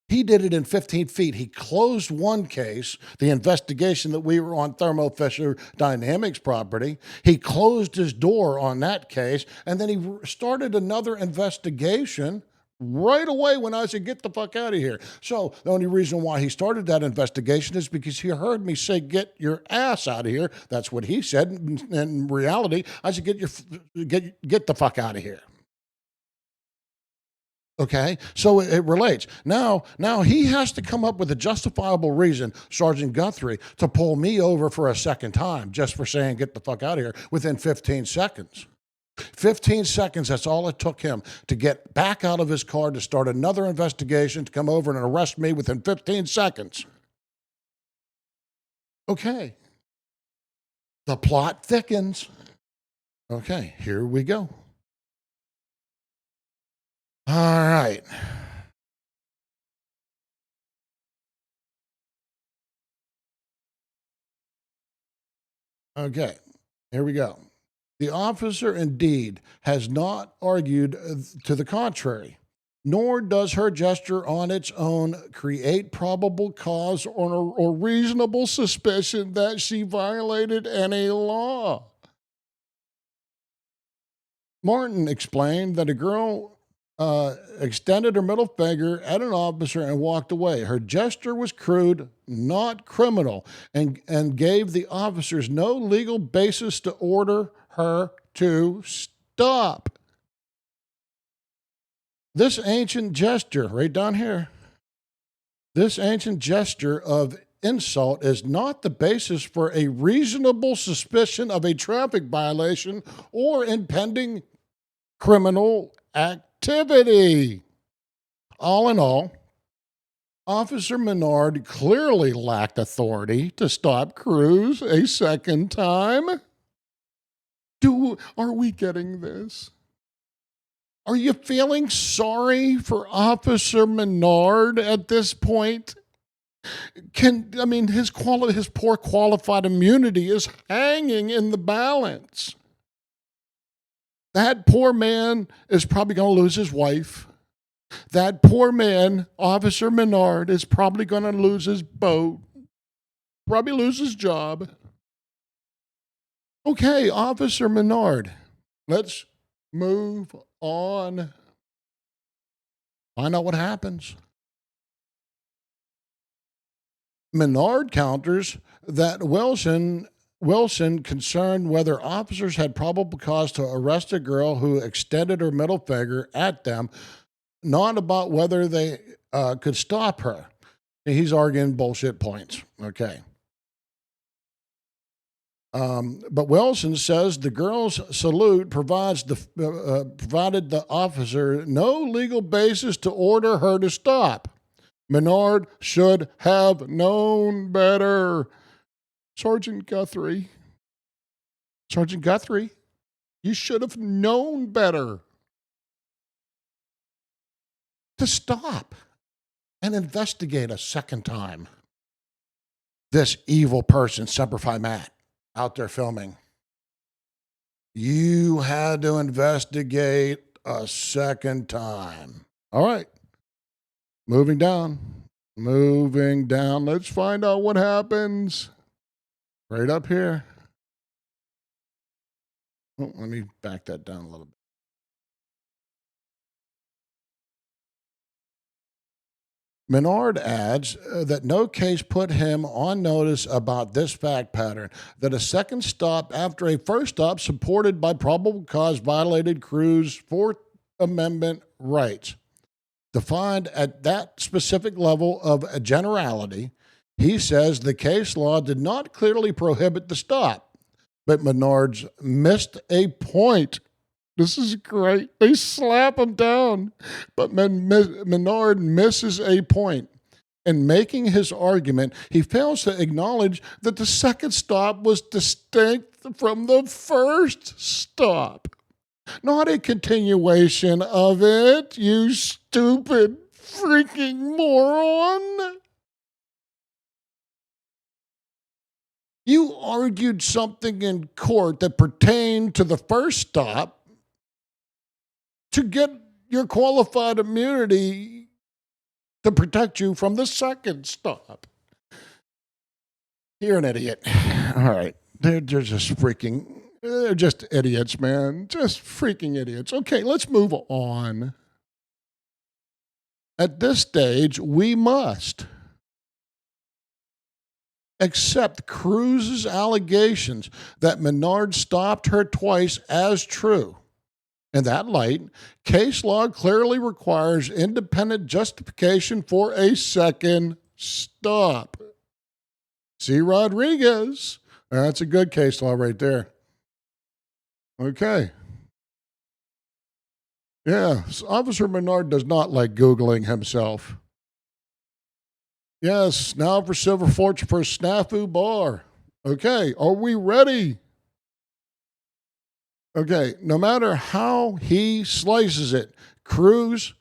He did it in 15 feet. He closed one case, the investigation that we were on Thermo Fisher Dynamics property. He closed his door on that case, and then he started another investigation right away when I said, get the fuck out of here. So the only reason why he started that investigation is because he heard me say, get your ass out of here. That's what he said. In reality, I said, get the fuck out of here. Okay, so it relates. Now he has to come up with a justifiable reason, Sergeant Guthrie, to pull me over for a second time just for saying get the fuck out of here within 15 seconds. 15 seconds, that's all it took him to get back out of his car to start another investigation, to come over and arrest me within 15 seconds. Okay. The plot thickens. Okay, here we go. All right. Okay, here we go. The officer indeed has not argued to the contrary, nor does her gesture on its own create probable cause or reasonable suspicion that she violated any law. Martin explained that a girl extended her middle finger at an officer and walked away. Her gesture was crude, not criminal, and gave the officers no legal basis to order her to stop. This ancient gesture, right down here, this ancient gesture of insult is not the basis for a reasonable suspicion of a traffic violation or impending criminal activity. All in all, Officer Menard clearly lacked authority to stop Cruz a second time. Are we getting this? Are you feeling sorry for Officer Menard at this point? His poor qualified immunity is hanging in the balance. That poor man is probably going to lose his wife. That poor man, Officer Menard, is probably going to lose his boat, probably lose his job. Okay, Officer Menard, let's move on. Find out what happens. Menard counters that Wilson concerned whether officers had probable cause to arrest a girl who extended her middle finger at them, not about whether they could stop her. He's arguing bullshit points. Okay. But Wilson says the girl's salute provided the officer no legal basis to order her to stop. Menard should have known better. Sergeant Guthrie, you should have known better to stop and investigate a second time. This evil person, Semper Fi Matt, out there filming. You had to investigate a second time. All right. Moving down. Let's find out what happens. Right up here. Oh, let me back that down a little bit. Menard adds that no case put him on notice about this fact pattern, that a second stop after a first stop supported by probable cause violated Cruz's Fourth Amendment rights. Defined at that specific level of generality, he says the case law did not clearly prohibit the stop, but Menard's missed a point. This is great. They slap him down, but Menard misses a point. In making his argument, he fails to acknowledge that the second stop was distinct from the first stop. Not a continuation of it, you stupid freaking moron. You argued something in court that pertained to the first stop, to get your qualified immunity to protect you from the second stop. You're an idiot. All right. They're just idiots, man. Just freaking idiots. Okay, let's move on. At this stage, we must accept Cruz's allegations that Menard stopped her twice as true. In that light, case law clearly requires independent justification for a second stop. See Rodriguez. That's a good case law right there. Okay. Yeah, Officer Menard does not like Googling himself. Yes, now for Silver Fortune for Snafu Bar. Okay, are we ready? Okay, no matter how he slices it, Cruz's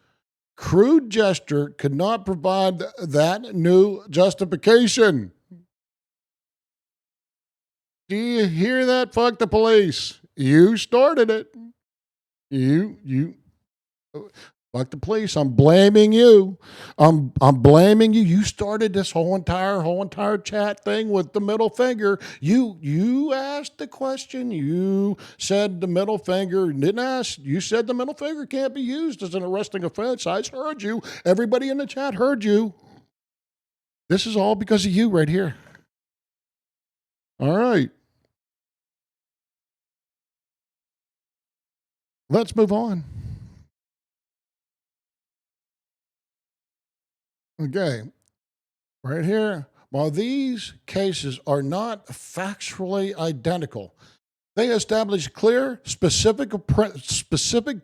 crude gesture could not provide that new justification. Do you hear that? Fuck the police. You started it. You fuck the police. I'm blaming you. I'm blaming you. You started this whole entire chat thing with the middle finger. You asked the question. You said the middle finger. Didn't ask. You said the middle finger can't be used as an arresting offense. I heard you. Everybody in the chat heard you. This is all because of you right here. All right. Let's move on. Okay. Right here. While these cases are not factually identical, they establish clear, specific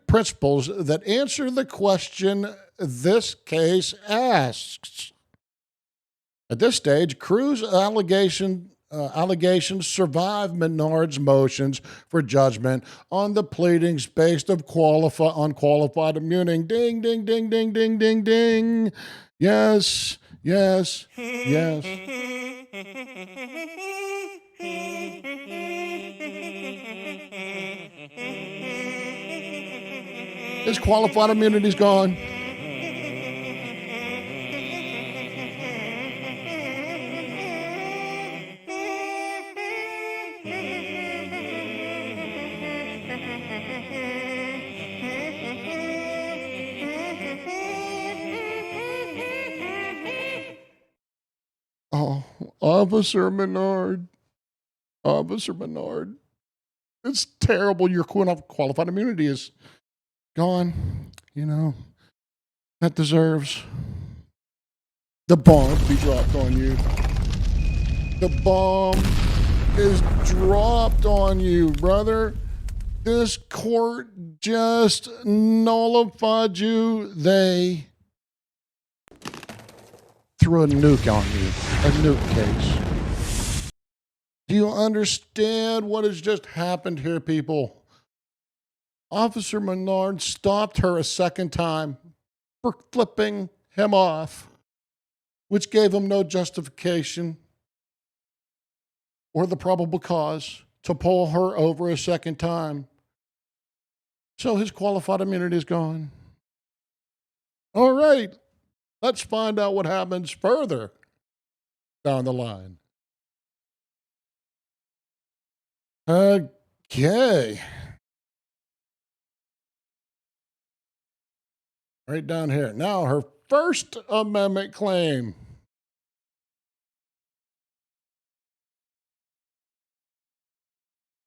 principles that answer the question this case asks. At this stage, Cruz's allegations survive Menard's motions for judgment on the pleadings based on qualified immunity. Ding, ding, ding, ding, ding, ding, ding. Yes, yes, yes. His qualified immunity's gone. Oh, Officer Menard. It's terrible. Your qualified immunity is gone. You know, that deserves the bomb to be dropped on you. The bomb is dropped on you, brother. This court just nullified you. They threw a nuke on you. A nuke case. Do you understand what has just happened here, people? Officer Menard stopped her a second time for flipping him off, which gave him no justification or the probable cause to pull her over a second time. So his qualified immunity is gone. All right, let's find out what happens further down the line. Okay. Right down here. Now, her First Amendment claim.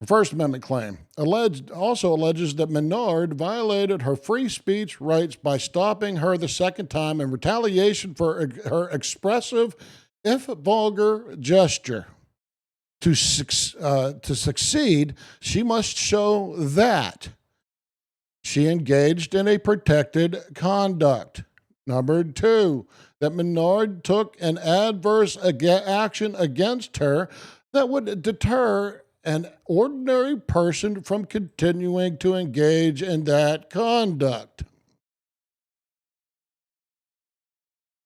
First Amendment claim also alleges that Menard violated her free speech rights by stopping her the second time in retaliation for her expressive, if vulgar, gesture. To succeed, she must show that she engaged in a protected conduct. Number 2, that Menard took an adverse action against her that would deter an ordinary person from continuing to engage in that conduct.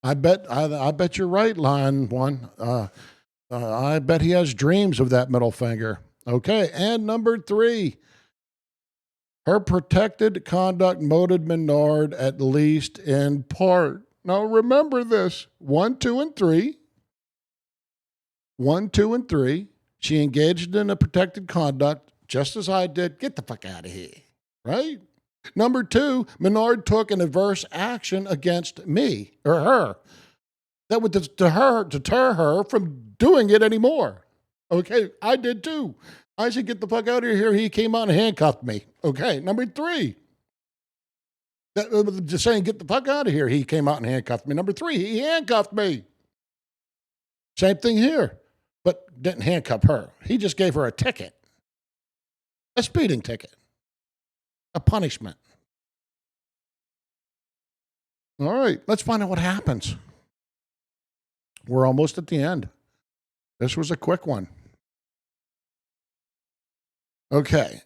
I bet you're right, line one. I bet he has dreams of that middle finger. Okay, and number 3, Her protected conduct motivated Menard at least in part. Now remember this: 1, 2, and 3. 1, 2, and 3. She engaged in a protected conduct, just as I did. Get the fuck out of here, right? Number 2, Menard took an adverse action against me or her that would deter her from doing it anymore. Okay, I did too. I said, get the fuck out of here. He came out and handcuffed me. Okay, number 3. Just saying, get the fuck out of here. He came out and handcuffed me. Number 3, he handcuffed me. Same thing here, but didn't handcuff her. He just gave her a ticket, a speeding ticket, a punishment. All right, let's find out what happens. We're almost at the end. This was a quick one. Okay.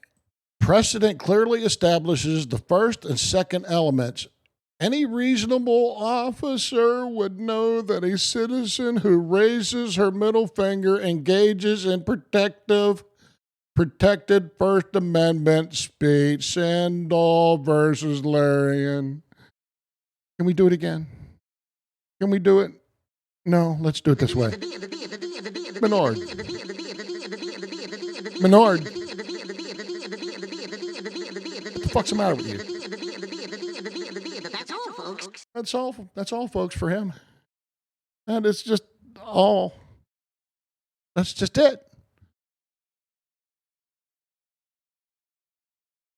Precedent clearly establishes the first and second elements. Any reasonable officer would know that a citizen who raises her middle finger engages in protected First Amendment speech. Sandal versus Larian. Can we do it again? Can we do it? No, let's do it this way. Menard. Menard. What the fuck's the matter with you? That's all, folks. That's all, folks, for him. And it's just all. That's just it.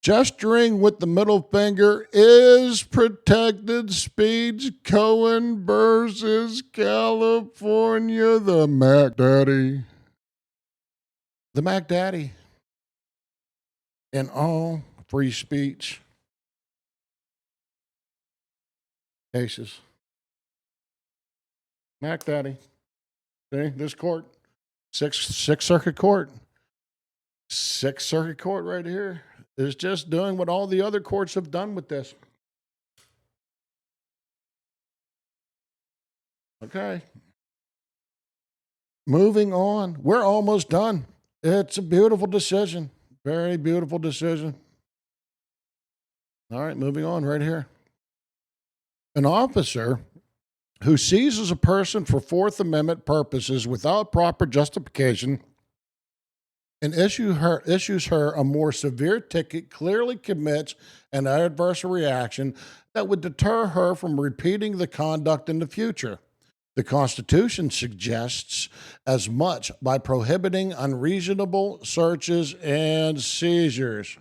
Gesturing with the middle finger is protected speech. Cohen versus California. The Mac Daddy. The Mac Daddy. In all free speech cases. Mac Daddy. See, this court. Sixth Circuit Court. Sixth Circuit Court right here is just doing what all the other courts have done with this. Okay. Moving on. We're almost done. It's a beautiful decision. Very beautiful decision. All right, moving on right here. An officer who seizes a person for Fourth Amendment purposes without proper justification and issues her a more severe ticket clearly commits an adverse reaction that would deter her from repeating the conduct in the future. The Constitution suggests as much by prohibiting unreasonable searches and seizures.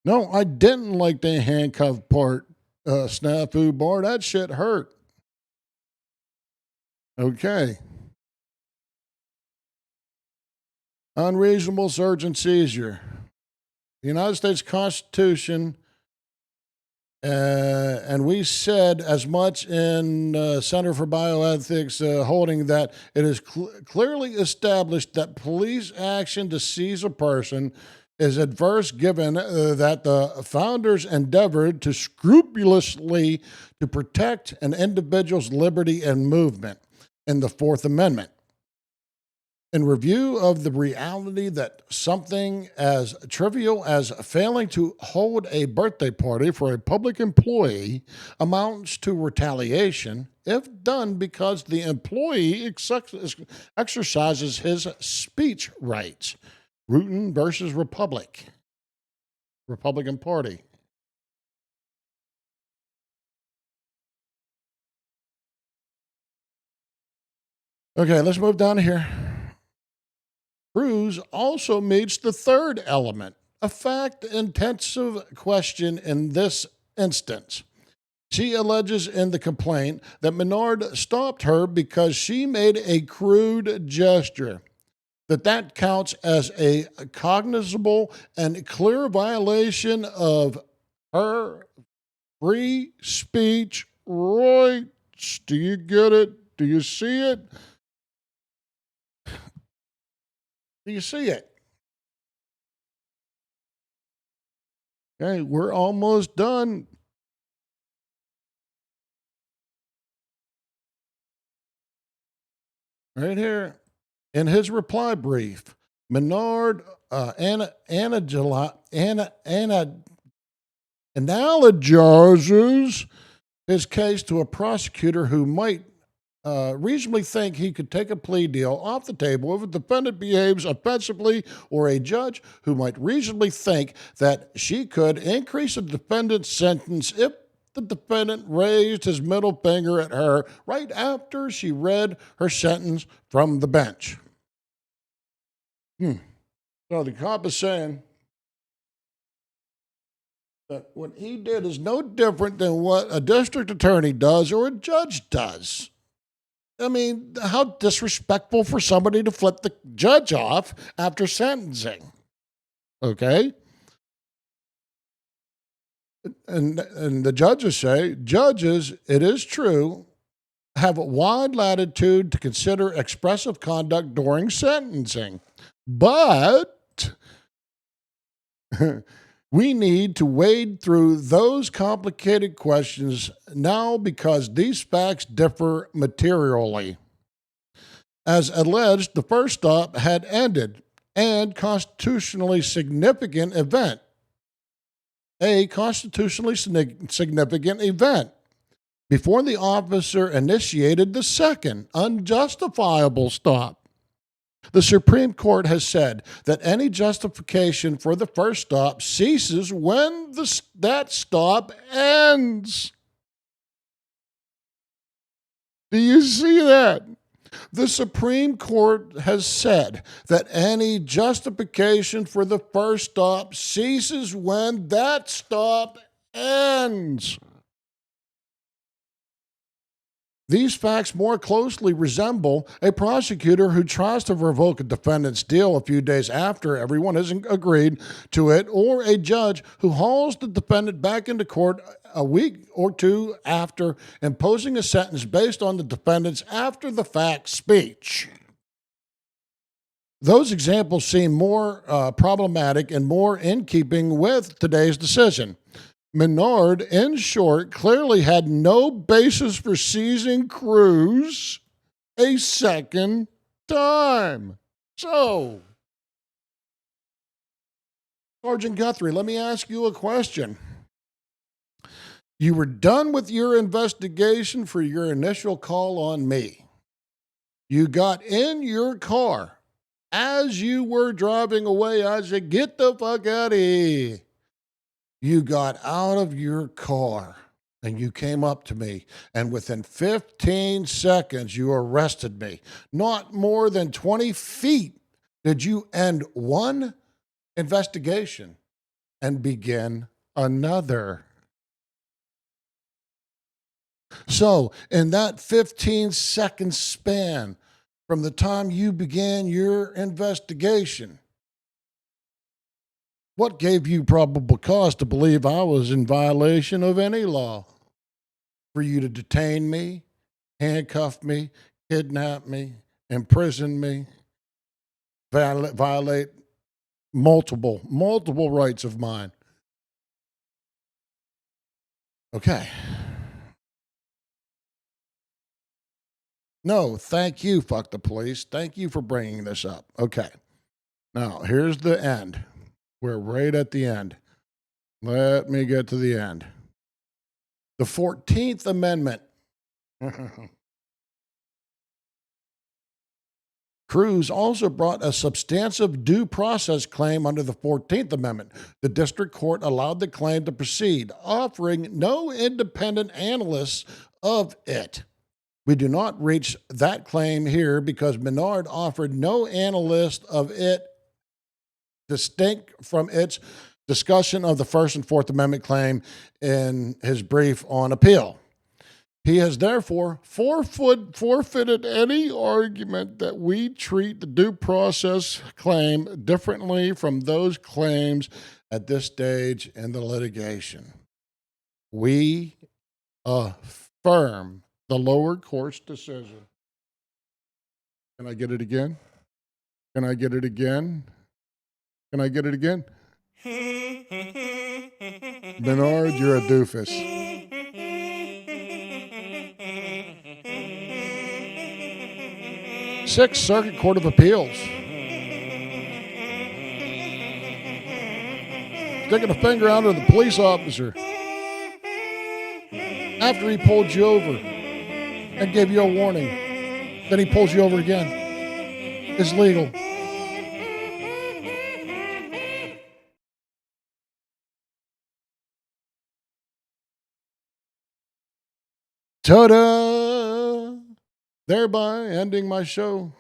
No, I didn't like the handcuff part, snafu bar. That shit hurt. Okay. Unreasonable search and seizure. The United States Constitution, and we said as much in Center for Bioethics holding that it is clearly established that police action to seize a person is adverse given that the founders endeavored to scrupulously to protect an individual's liberty and movement in the Fourth Amendment. In review of the reality that something as trivial as failing to hold a birthday party for a public employee amounts to retaliation if done because the employee exercises his speech rights. Rutan versus Republican Party. Okay, let's move down here. Cruz also meets the third element, a fact-intensive question in this instance. She alleges in the complaint that Menard stopped her because she made a crude gesture, that counts as a cognizable and clear violation of her free speech rights. Do you get it? Do you see it? Do you see it? Okay, we're almost done. Right here. In his reply brief, Menard analogizes his case to a prosecutor who might reasonably think he could take a plea deal off the table if a defendant behaves offensively, or a judge who might reasonably think that she could increase a defendant's sentence if the defendant raised his middle finger at her right after she read her sentence from the bench. So the cop is saying that what he did is no different than what a district attorney does or a judge does. I mean, how disrespectful for somebody to flip the judge off after sentencing. Okay? And the judges say, judges, it is true, have a wide latitude to consider expressive conduct during sentencing. But we need to wade through those complicated questions now because these facts differ materially. As alleged, the first stop had ended, and constitutionally significant event. A constitutionally significant event before the officer initiated the second unjustifiable stop. The Supreme Court has said that any justification for the first stop ceases when that stop ends. Do you see that? The Supreme Court has said that any justification for the first stop ceases when that stop ends. These facts more closely resemble a prosecutor who tries to revoke a defendant's deal a few days after everyone has agreed to it, or a judge who hauls the defendant back into court a week or two after imposing a sentence based on the defendant's after-the-fact speech. Those examples seem more problematic and more in keeping with today's decision. Menard, in short, clearly had no basis for seizing Cruz a second time. So, Sergeant Guthrie, let me ask you a question. You were done with your investigation for your initial call on me. You got in your car as you were driving away. I said, get the fuck out of here. You got out of your car and you came up to me, and within 15 seconds, you arrested me. Not more than 20 feet did you end one investigation and begin another. So, in that 15-second span from the time you began your investigation, what gave you probable cause to believe I was in violation of any law? For you to detain me, handcuff me, kidnap me, imprison me, violate multiple rights of mine. Okay. No, thank you, fuck the police. Thank you for bringing this up. Okay. Now, here's the end. We're right at the end. Let me get to the end. The 14th Amendment. Cruz also brought a substantive due process claim under the 14th Amendment. The district court allowed the claim to proceed, offering no independent analysts of it. We do not reach that claim here because Menard offered no analyst of it distinct from its discussion of the First and Fourth Amendment claim in his brief on appeal. He has therefore forfeited any argument that we treat the due process claim differently from those claims at this stage in the litigation. We affirm the lower court's decision. Can I get it again? Can I get it again? Can I get it again? Menard, you're a doofus. Sixth Circuit Court of Appeals. sticking a finger out at the police officer after he pulled you over and gave you a warning. Then he pulls you over again. It's legal. Ta-da! Thereby ending my show.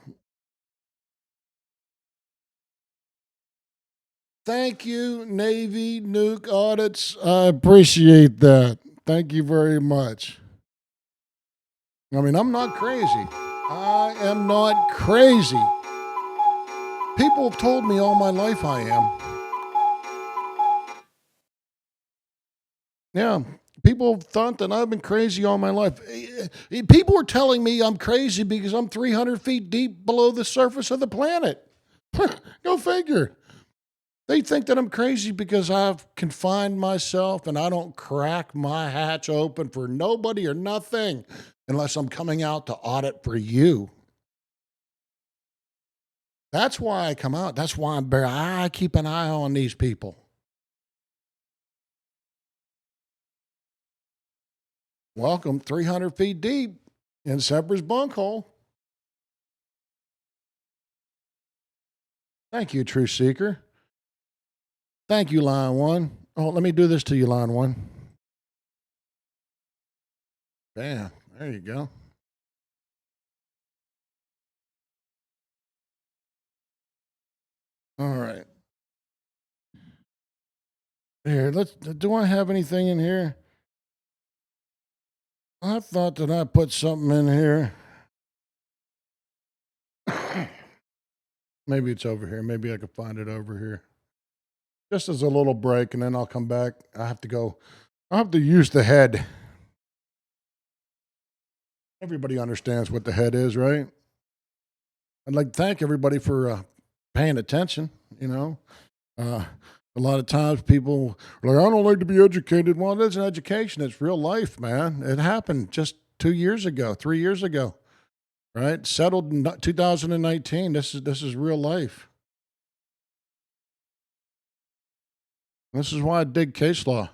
Thank you, Navy Nuke Audits. I appreciate that. Thank you very much. I mean, I'm not crazy. I am not crazy. People have told me all my life I am. Yeah, people have thought that I've been crazy all my life. People are telling me I'm crazy because I'm 300 feet deep below the surface of the planet. Go figure. They think that I'm crazy because I've confined myself and I don't crack my hatch open for nobody or nothing unless I'm coming out to audit for you. That's why I come out. That's why I keep an eye on these people. Welcome 300 feet deep in Semper's Bunkhole. Thank you, True Seeker. Thank you, Line 1. Oh, let me do this to you, Line 1. Bam. There you go. All right. Here, do I have anything in here? I thought that I put something in here. Maybe it's over here. Maybe I could find it over here. Just as a little break, and then I'll come back. I have to use the head. Everybody understands what the head is, right? I'd like to thank everybody for paying attention, you know. A lot of times people are like, I don't like to be educated. Well, it isn't education. It's real life, man. It happened just 2 years ago, 3 years ago, right? Settled in 2019. This is real life. This is why I dig case law.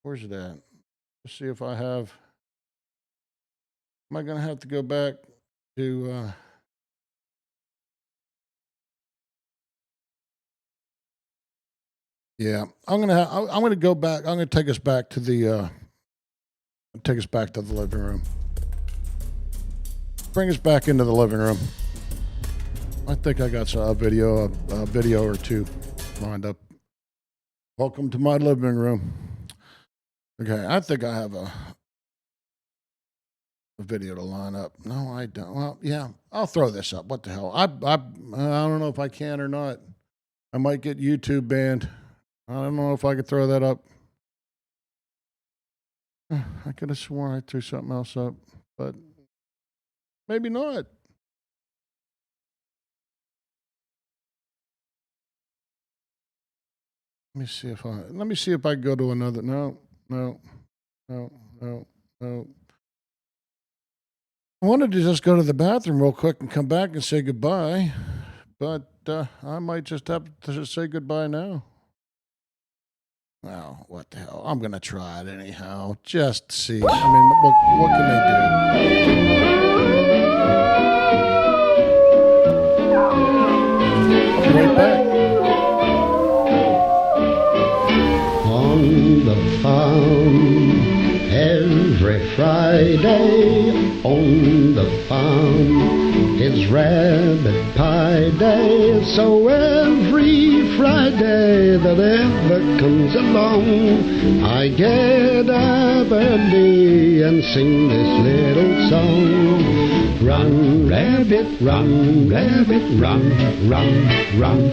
Where's it at? Let's see if I have. Am I going to have to go back to? Yeah, I'm gonna go back. I'm gonna take us back to the. Take us back to the living room. Bring us back into the living room. I think I got a video or two lined up. Welcome to my living room. Okay, I think I have a video to line up. No, I don't. Well, yeah, I'll throw this up. What the hell? I don't know if I can or not. I might get YouTube banned. I don't know if I could throw that up. I could have sworn I threw something else up, but maybe not. Let me see if I go to another. No. I wanted to just go to the bathroom real quick and come back and say goodbye, but I might just have to say goodbye now. Well, what the hell? I'm gonna try it anyhow, just to see. I mean, what can they do? I'll be right back. On the farm, every Friday on the farm, it's rabbit pie day. So every Friday that ever comes along, I get up early and sing this little song. Run, rabbit, run, rabbit, run, run, run.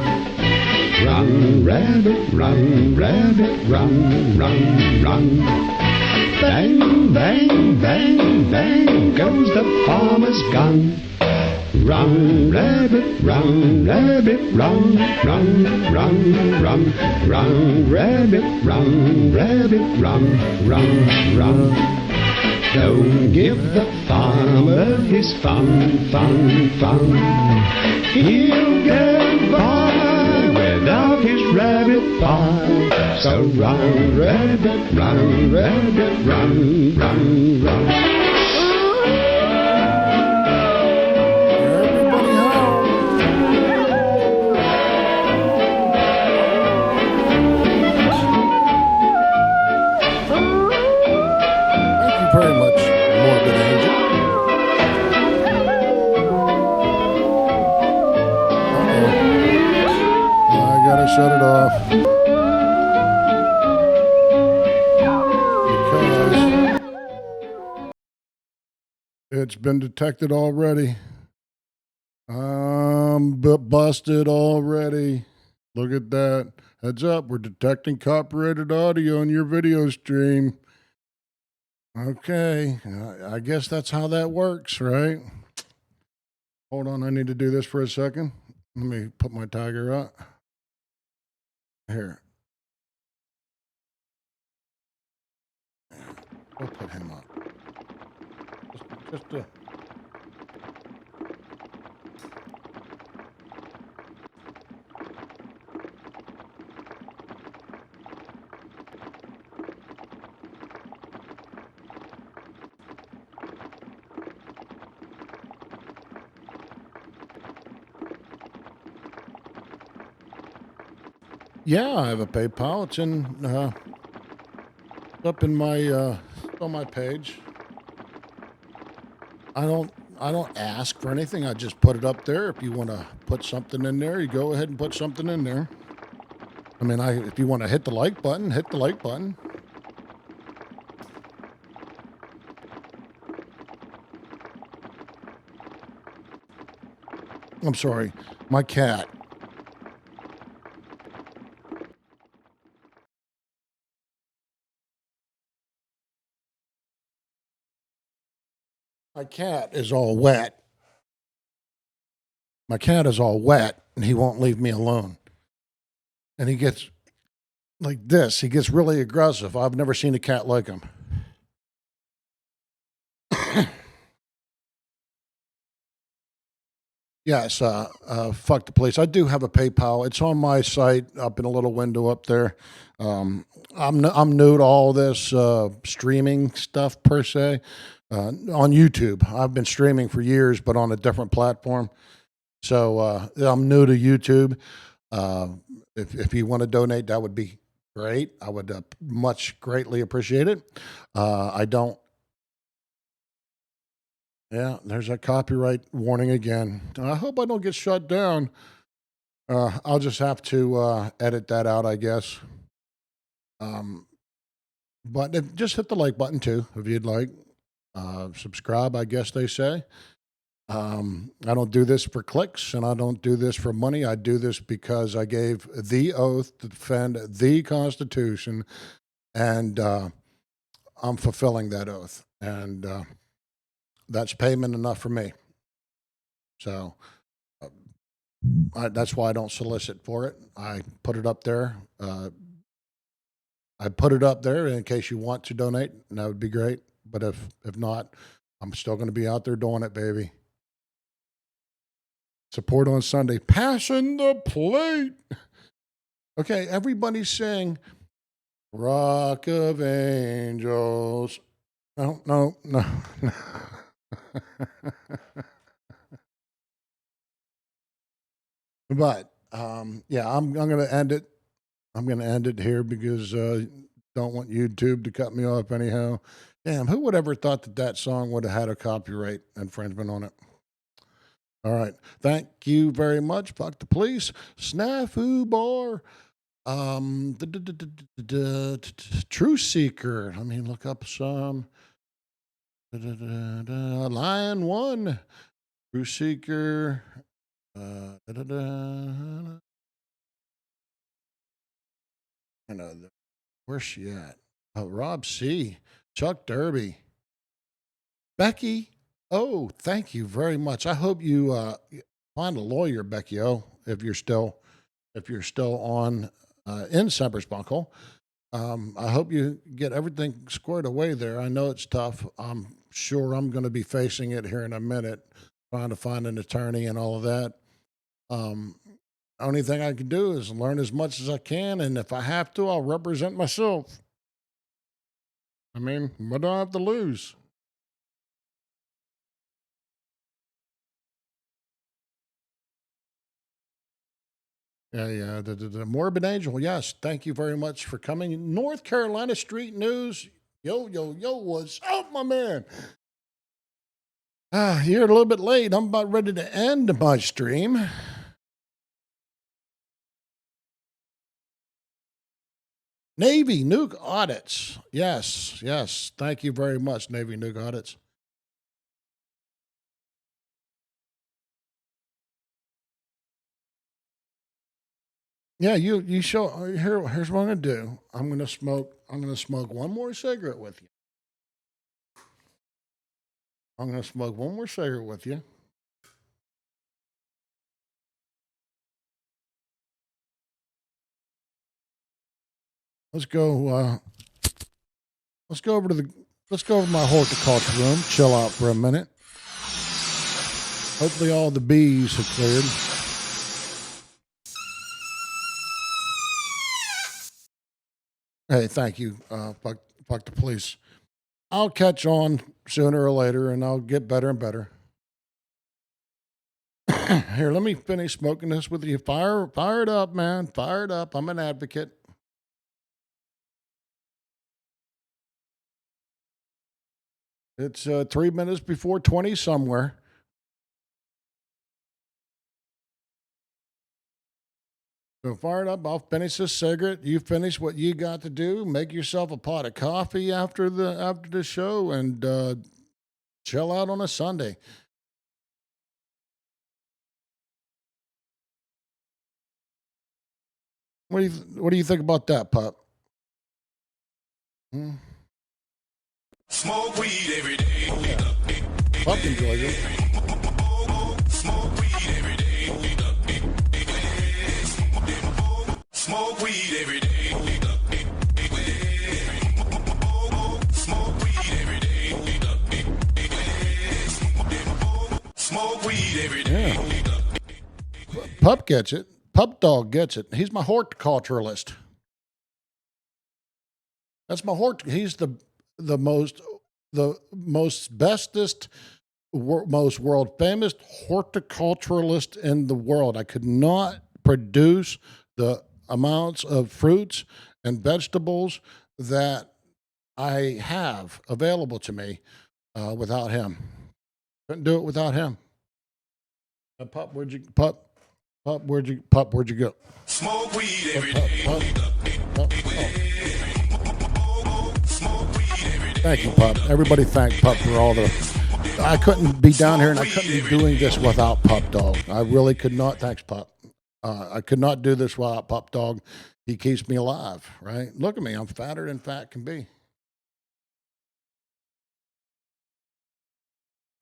Run, rabbit, run, rabbit, run, run, run. Bang, bang, bang, bang goes the farmer's gun. Run, rabbit, run, rabbit, run, run, run, run. Run, rabbit, run, rabbit, run, run, run. Don't give the farmer his fun, fun, fun. He'll get by without his rabbit pie. So run, rabbit, run, rabbit, run, run, run. Everybody home. Thank you very much, Morbid Angel. I gotta shut it off. Because it's been detected already. I'm busted already. Look at that. Heads up, we're detecting copyrighted audio on your video stream. Okay, I guess that's how that works, right? Hold on, I need to do this for a second. Let me put my tiger up. Here. We'll put him up. Just yeah, I have a PayPal. It's in up in my on my page. I don't ask for anything. I just put it up there. If you want to put something in there, you go ahead and put something in there. I mean, if you want to hit the like button, hit the like button. I'm sorry, my cat. My cat is all wet. My cat is all wet, and he won't leave me alone. And he gets like this. He gets really aggressive. I've never seen a cat like him. Yes, fuck the police. I do have a PayPal. It's on my site, up in a little window up there. I'm new to all this streaming stuff per se. On YouTube, I've been streaming for years, but on a different platform. So I'm new to YouTube. If you want to donate, that would be great. I would much greatly appreciate it. I don't. Yeah, there's a copyright warning again. I hope I don't get shut down. I'll just have to edit that out, I guess. But just hit the like button too, if you'd like. Subscribe, I guess they say. I don't do this for clicks, and I don't do this for money. I do this because I gave the oath to defend the Constitution, and I'm fulfilling that oath. And that's payment enough for me. So that's why I don't solicit for it. I put it up there. I put it up there in case you want to donate, and that would be great. But if not, I'm still going to be out there doing it, baby. Support on Sunday. Passing the plate. Okay, everybody sing Rock of Angels. No. But yeah, I'm going to end it. I'm going to end it here because don't want YouTube to cut me off anyhow. Damn, who would ever thought that song would have had a copyright infringement on it? All right. Thank you very much. Fuck the police. Snafu bar. Truth Seeker. Let me look up some. Lion One. Truth Seeker. I know. Where's she at? Oh, Rob C. Chuck Derby. Becky. Oh, thank you very much. I hope you find a lawyer, Becky O, if you're still on in Semper's Bunkhole. I hope you get everything squared away there. I know it's tough. I'm sure I'm going to be facing it here in a minute, trying to find an attorney and all of that. Um, only thing I can do is learn as much as I can, and if I have to, I'll represent myself. I mean, what do I have to lose? Yeah, yeah. The Morbid Angel. Yes, thank you very much for coming. North Carolina Street News. Yo, yo, yo, what's up, my man? You're a little bit late. I'm about ready to end my stream. Navy nuke audits. Yes, yes. Thank you very much, Navy nuke audits. Yeah, you show here's what I'm gonna do. I'm gonna smoke one more cigarette with you. I'm gonna smoke one more cigarette with you. Let's go let's go over to my horticulture room, chill out for a minute. Hopefully all the bees have cleared. Hey, thank you, fuck the police. I'll catch on sooner or later, and I'll get better and better. Here, let me finish smoking this with you. Fire it up, man. Fire it up. I'm an advocate. It's 3 minutes before 20 somewhere. So fire it up. I'll finish this cigarette. You finish what you got to do. Make yourself a pot of coffee after the show, and chill out on a Sunday. What do you think about that, Pup? Hmm? Smoke weed every day. Pup enjoys it. Smoke weed every day. Smoke weed every day. Smoke weed every day. Smoke weed every day. Yeah. Pup gets it. Pup Dog gets it. He's my horticulturalist. That's my He's the most bestest, most world famous horticulturalist in the world. I could not produce the amounts of fruits and vegetables that I have available to me without him. Couldn't do it without him. Pup, where'd you go? Smoke weed every day. Pup. Thank you, Pup. Everybody thank Pup for all the. I couldn't be down here and I couldn't be doing this without Pup Dog. I really could not. Thanks, Pup. I could not do this without Pup Dog. He keeps me alive, right? Look at me. I'm fatter than fat can be.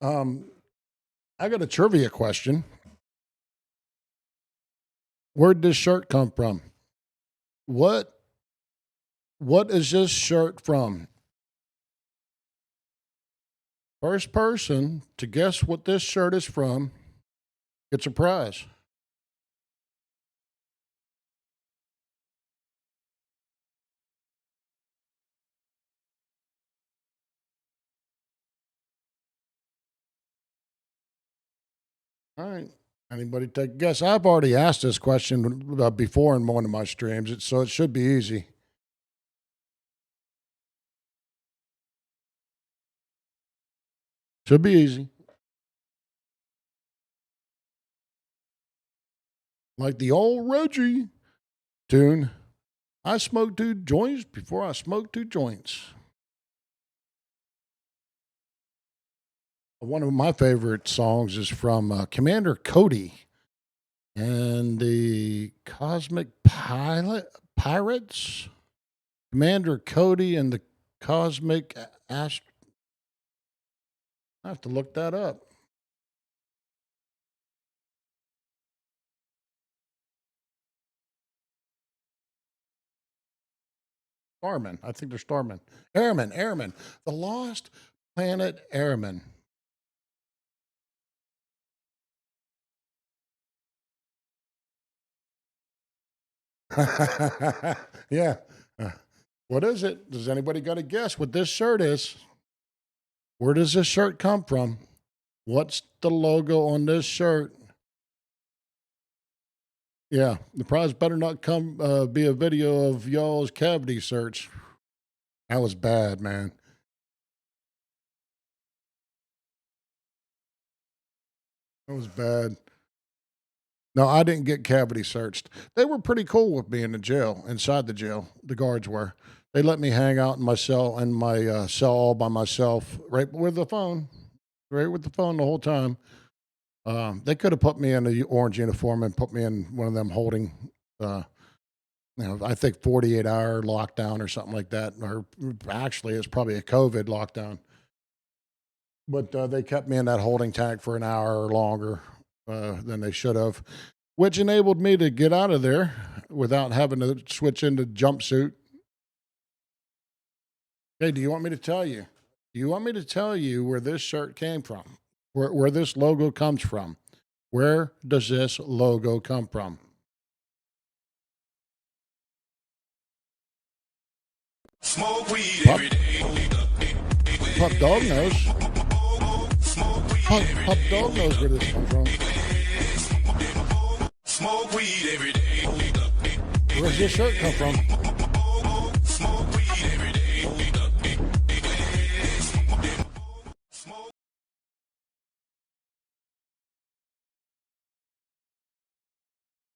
I got a trivia question. Where'd this shirt come from? What is this shirt from? First person to guess what this shirt is from gets a prize. All right. Anybody take a guess? I've already asked this question before in one of my streams, so it should be easy. Should be easy. Like the old Reggie tune. I smoked 2 joints before I smoked 2 joints. One of my favorite songs is from Commander Cody and the Cosmic Pirates. Commander Cody and the Cosmic I have to look that up. Starmen. I think they're Starmen. Airmen. The Lost Planet Airmen. Yeah. What is it? Does anybody got to guess what this shirt is? Where does this shirt come from? What's the logo on this shirt? Yeah, the prize better not come be a video of y'all's cavity search. That was bad, man. That was bad. No, I didn't get cavity searched. They were pretty cool with me in the jail, inside the jail. The guards were. They let me hang out in my cell cell all by myself, right with the phone, right with the phone the whole time. They could have put me in the orange uniform and put me in one of them holding, uh, I think 48-hour lockdown or something like that. Or actually, it's probably a COVID lockdown. But they kept me in that holding tank for an hour or longer than they should have, which enabled me to get out of there without having to switch into jumpsuit. Hey, do you want me to tell you? Do you want me to tell you where this shirt came from? Where this logo comes from? Where does this logo come from? Smoke weed every day. Pup Dog knows. Pup Dog knows where this comes from. Smoke weed every day. Where's this shirt come from? Smoke weed every day.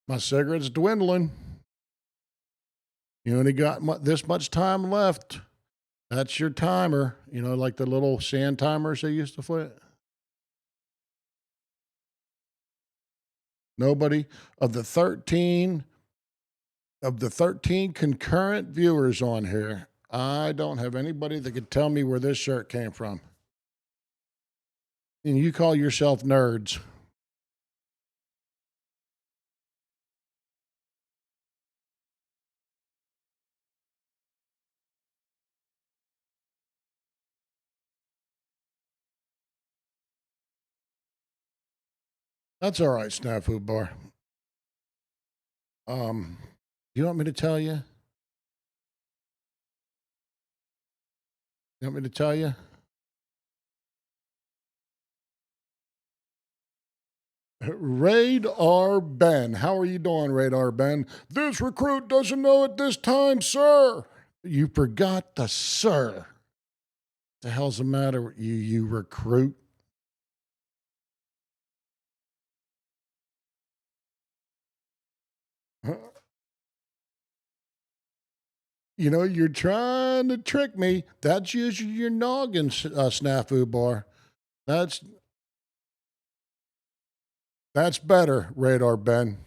My cigarette's dwindling. You only got this much time left. That's your timer. You know, like the little sand timers they used to flip. Nobody of the 13 concurrent viewers on here, I don't have anybody that could tell me where this shirt came from. And you call yourself nerds. That's all right, Snafu Bar. You want me to tell you? You want me to tell you? Radar Ben. How are you doing, Radar Ben? This recruit doesn't know at this time, sir. You forgot the sir. The hell's the matter with you, you recruit? You know, you're trying to trick me. That's usually your noggin, Snafu Bar. That's better, Radar Ben.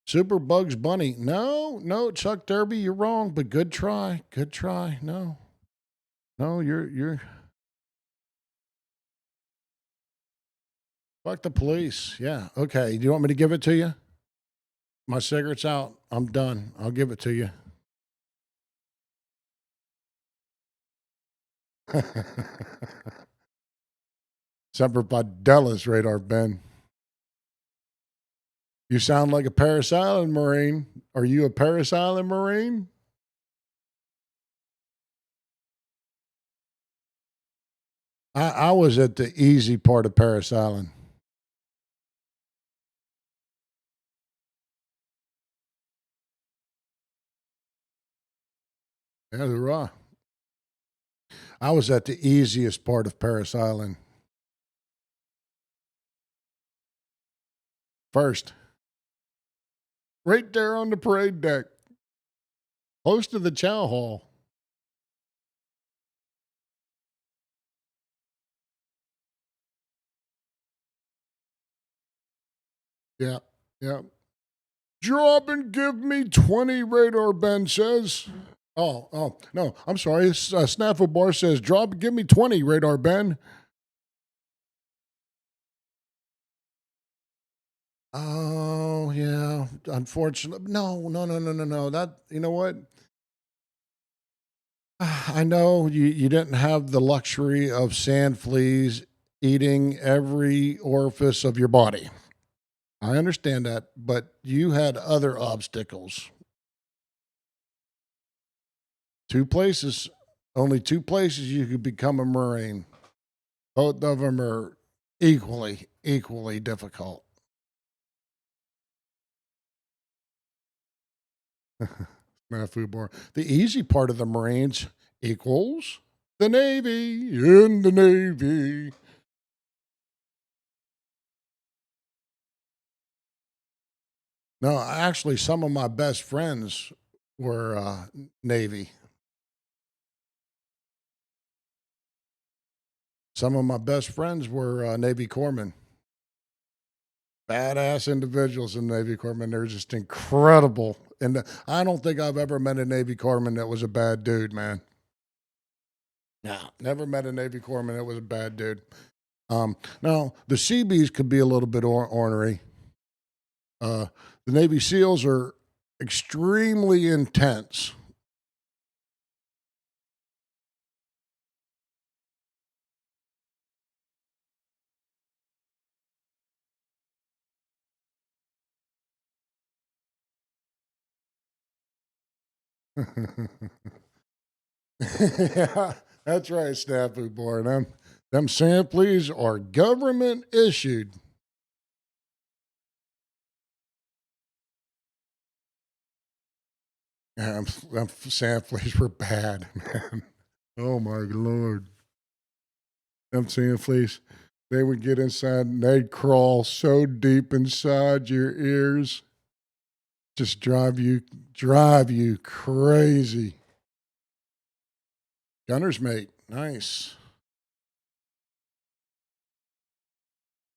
Super Bugs Bunny. No, Chuck Derby, you're wrong, but good try. Good try. No, you're. Fuck the police. Yeah. Okay. Do you want me to give it to you? My cigarette's out. I'm done. I'll give it to you. Semper Fidelis, Radar Ben. You sound like a Paris Island Marine. Are you a Paris Island Marine? I was at the easy part of Paris Island. Yeah, they're raw. I was at the easiest part of Paris Island. First, right there on the parade deck, close to the chow hall. Yeah, yeah. Drop and give me 20, Radar Ben says. Oh, no, I'm sorry. Snaffle Bar says, drop and give me 20, Radar Ben. Oh, yeah. Unfortunately. No. That, you know what? I know you didn't have the luxury of sand fleas eating every orifice of your body. I understand that, but you had other obstacles. Two places, only two places you could become a Marine. Both of them are equally difficult. Snafu bar. The easy part of the Marines equals the Navy in the Navy. No, actually, some of my best friends were Navy. Some of my best friends were Navy corpsmen. Badass individuals in Navy corpsmen. They're just incredible. And I don't think I've ever met a Navy corpsman that was a bad dude, man. No, never met a Navy corpsman that was a bad dude. Now, the Seabees could be a little bit ornery. The Navy SEALs are extremely intense. Yeah, that's right, Snafu boy. Them samples are government issued. Them samples were bad, man. Oh my lord. Them samples, they would get inside and they'd crawl so deep inside your ears. Just drive you crazy. Gunner's mate, nice.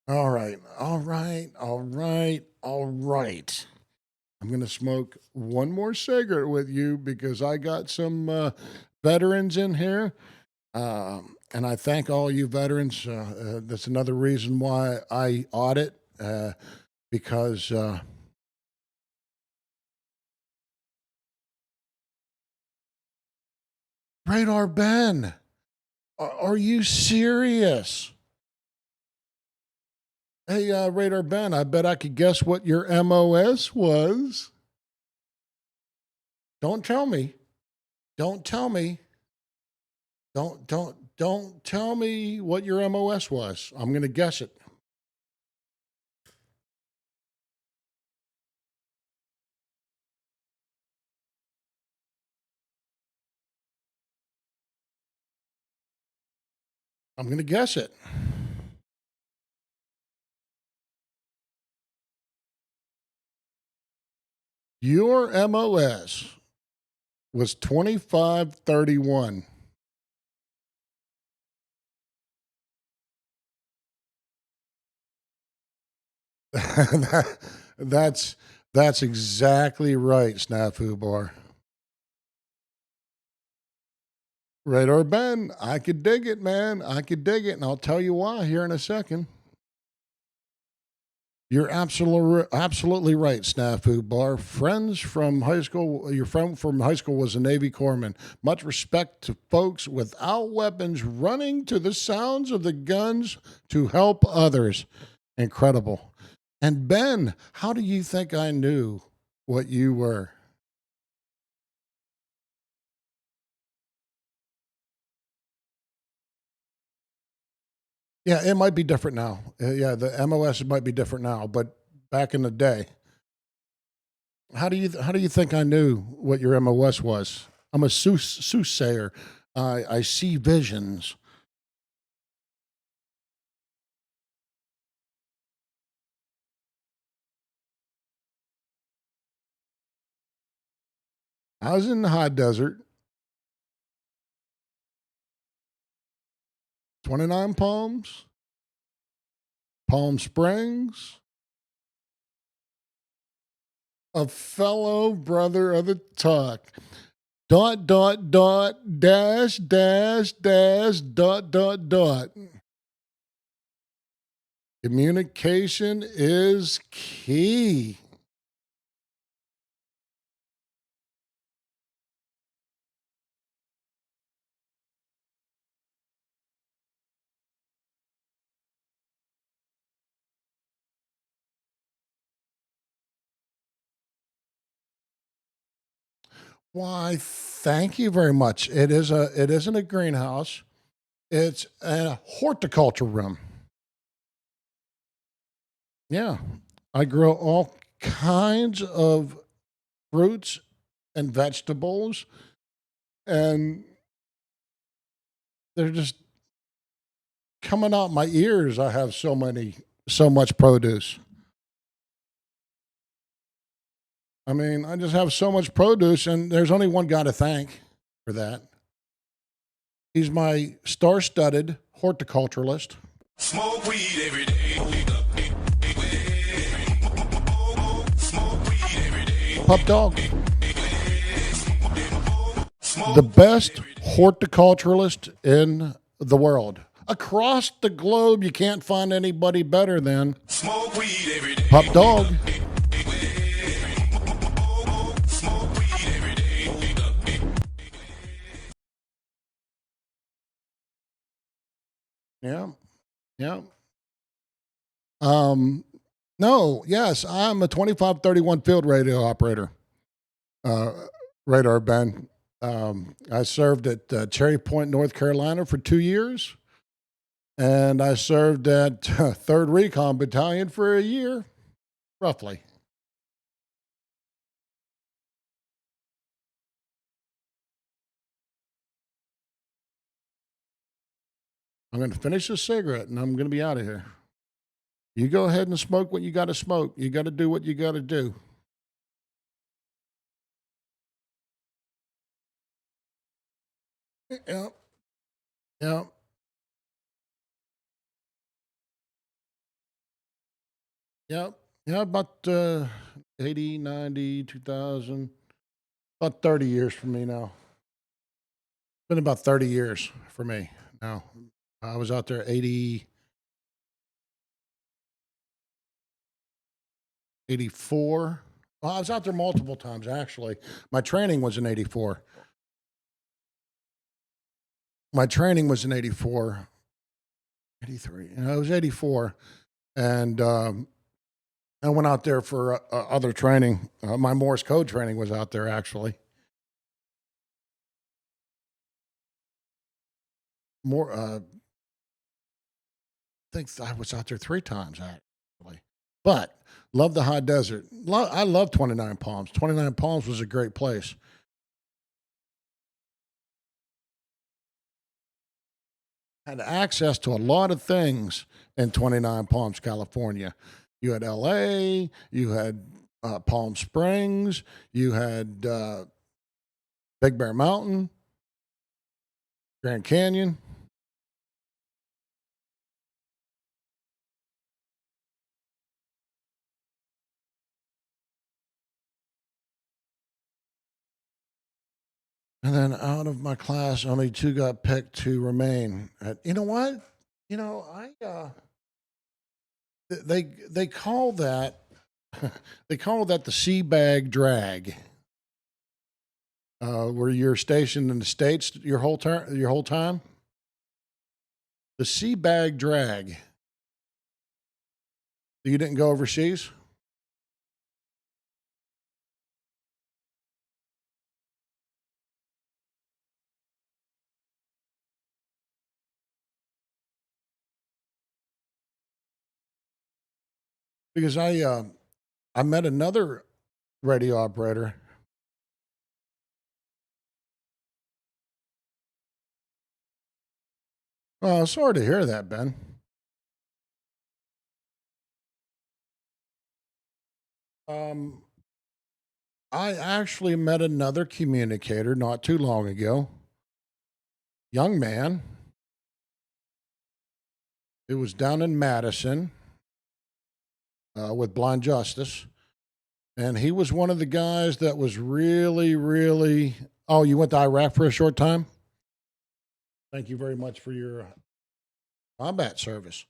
All right, all right, all right, all right. I'm going to smoke one more cigarette with you because I got some veterans in here. And I thank all you veterans. That's another reason why I audit because Radar Ben, are you serious? Hey, Radar Ben, I bet I could guess what your MOS was. Don't tell me. Don't tell me. Don't tell me what your MOS was. I'm going to guess it. I'm going to guess it. Your MOS was 2531. That- that's that's exactly right, Snafu Bar. Radar Ben, I could dig it, man. I could dig it, and I'll tell you why here in a second. You're absolutely right, Snafu Bar. Friends from high school, your friend from high school was a Navy corpsman. Much respect to folks without weapons running to the sounds of the guns to help others. Incredible. And Ben, how do you think I knew what you were? Yeah, it might be different now. Yeah, the MOS might be different now, but back in the day, how do you think I knew what your MOS was? I'm a soothsayer. I see visions. I was in the high desert, 29 Palms, Palm Springs, a fellow brother of the talk. Dash dot. Communication is key. Why, thank you very much. It isn't a greenhouse. It's a horticulture room. Yeah. I grow all kinds of fruits and vegetables, and they're just coming out my ears. I have so much produce. I mean, I just have so much produce, and there's only one guy to thank for that. He's my star-studded horticulturalist, Smoke weed every day. Pup Dog. The best horticulturalist in the world. Across the globe, you can't find anybody better than Smoke weed every day. Pup Dog. Smoke weed every day. Yeah, yeah. No, yes, I'm a 2531 field radio operator. Uh, radar band. I served at Cherry Point, North Carolina for 2 years, and I served at 3rd Recon Battalion for a year, roughly. I'm going to finish this cigarette, and I'm going to be out of here. You go ahead and smoke what you got to smoke. You got to do what you got to do. Yeah, yeah. Yep. Yeah, about 80, 90, 2000, about 30 years for me now. Been about 30 years for me now. I was out there 80, 84. Well, I was out there multiple times, actually. My training was in 84. My training was in 84, 83. I was 84. And I went out there for other training. My Morse code training was out there, actually. More, think I was out there 3 times, actually. But love the high desert. I love 29 Palms. 29 Palms was a great place. Had access to a lot of things in 29 Palms, California. You had LA, you had Palm Springs, you had Big Bear Mountain, Grand Canyon. And then out of my class, only 2 got picked to remain. You know what? You know, they call that they call that the sea bag drag. Where you're stationed in the states your whole time. The sea bag drag. You didn't go overseas because I met another radio operator. Oh, sorry to hear that, Ben. Um, I actually met another communicator not too long ago. Young man. It was down in Madison with Blind Justice. And he was one of the guys that was really, really. Oh, you went to Iraq for a short time? Thank you very much for your combat service.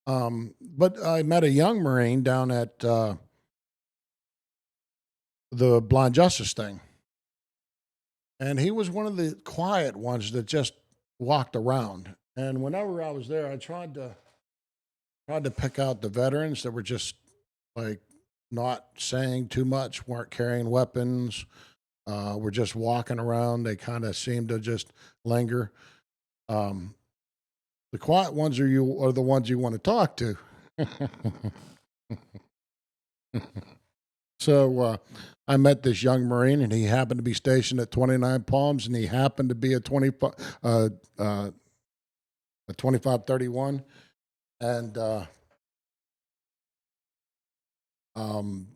But I met a young Marine down at the Blind Justice thing. And he was one of the quiet ones that just walked around. And whenever I was there, I tried to tried to pick out the veterans that were just like not saying too much, weren't carrying weapons, were just walking around. They kind of seemed to just linger. Um, the quiet ones are the ones you want to talk to. So I met this young Marine, and he happened to be stationed at 29 Palms, and he happened to be a 2531, and um,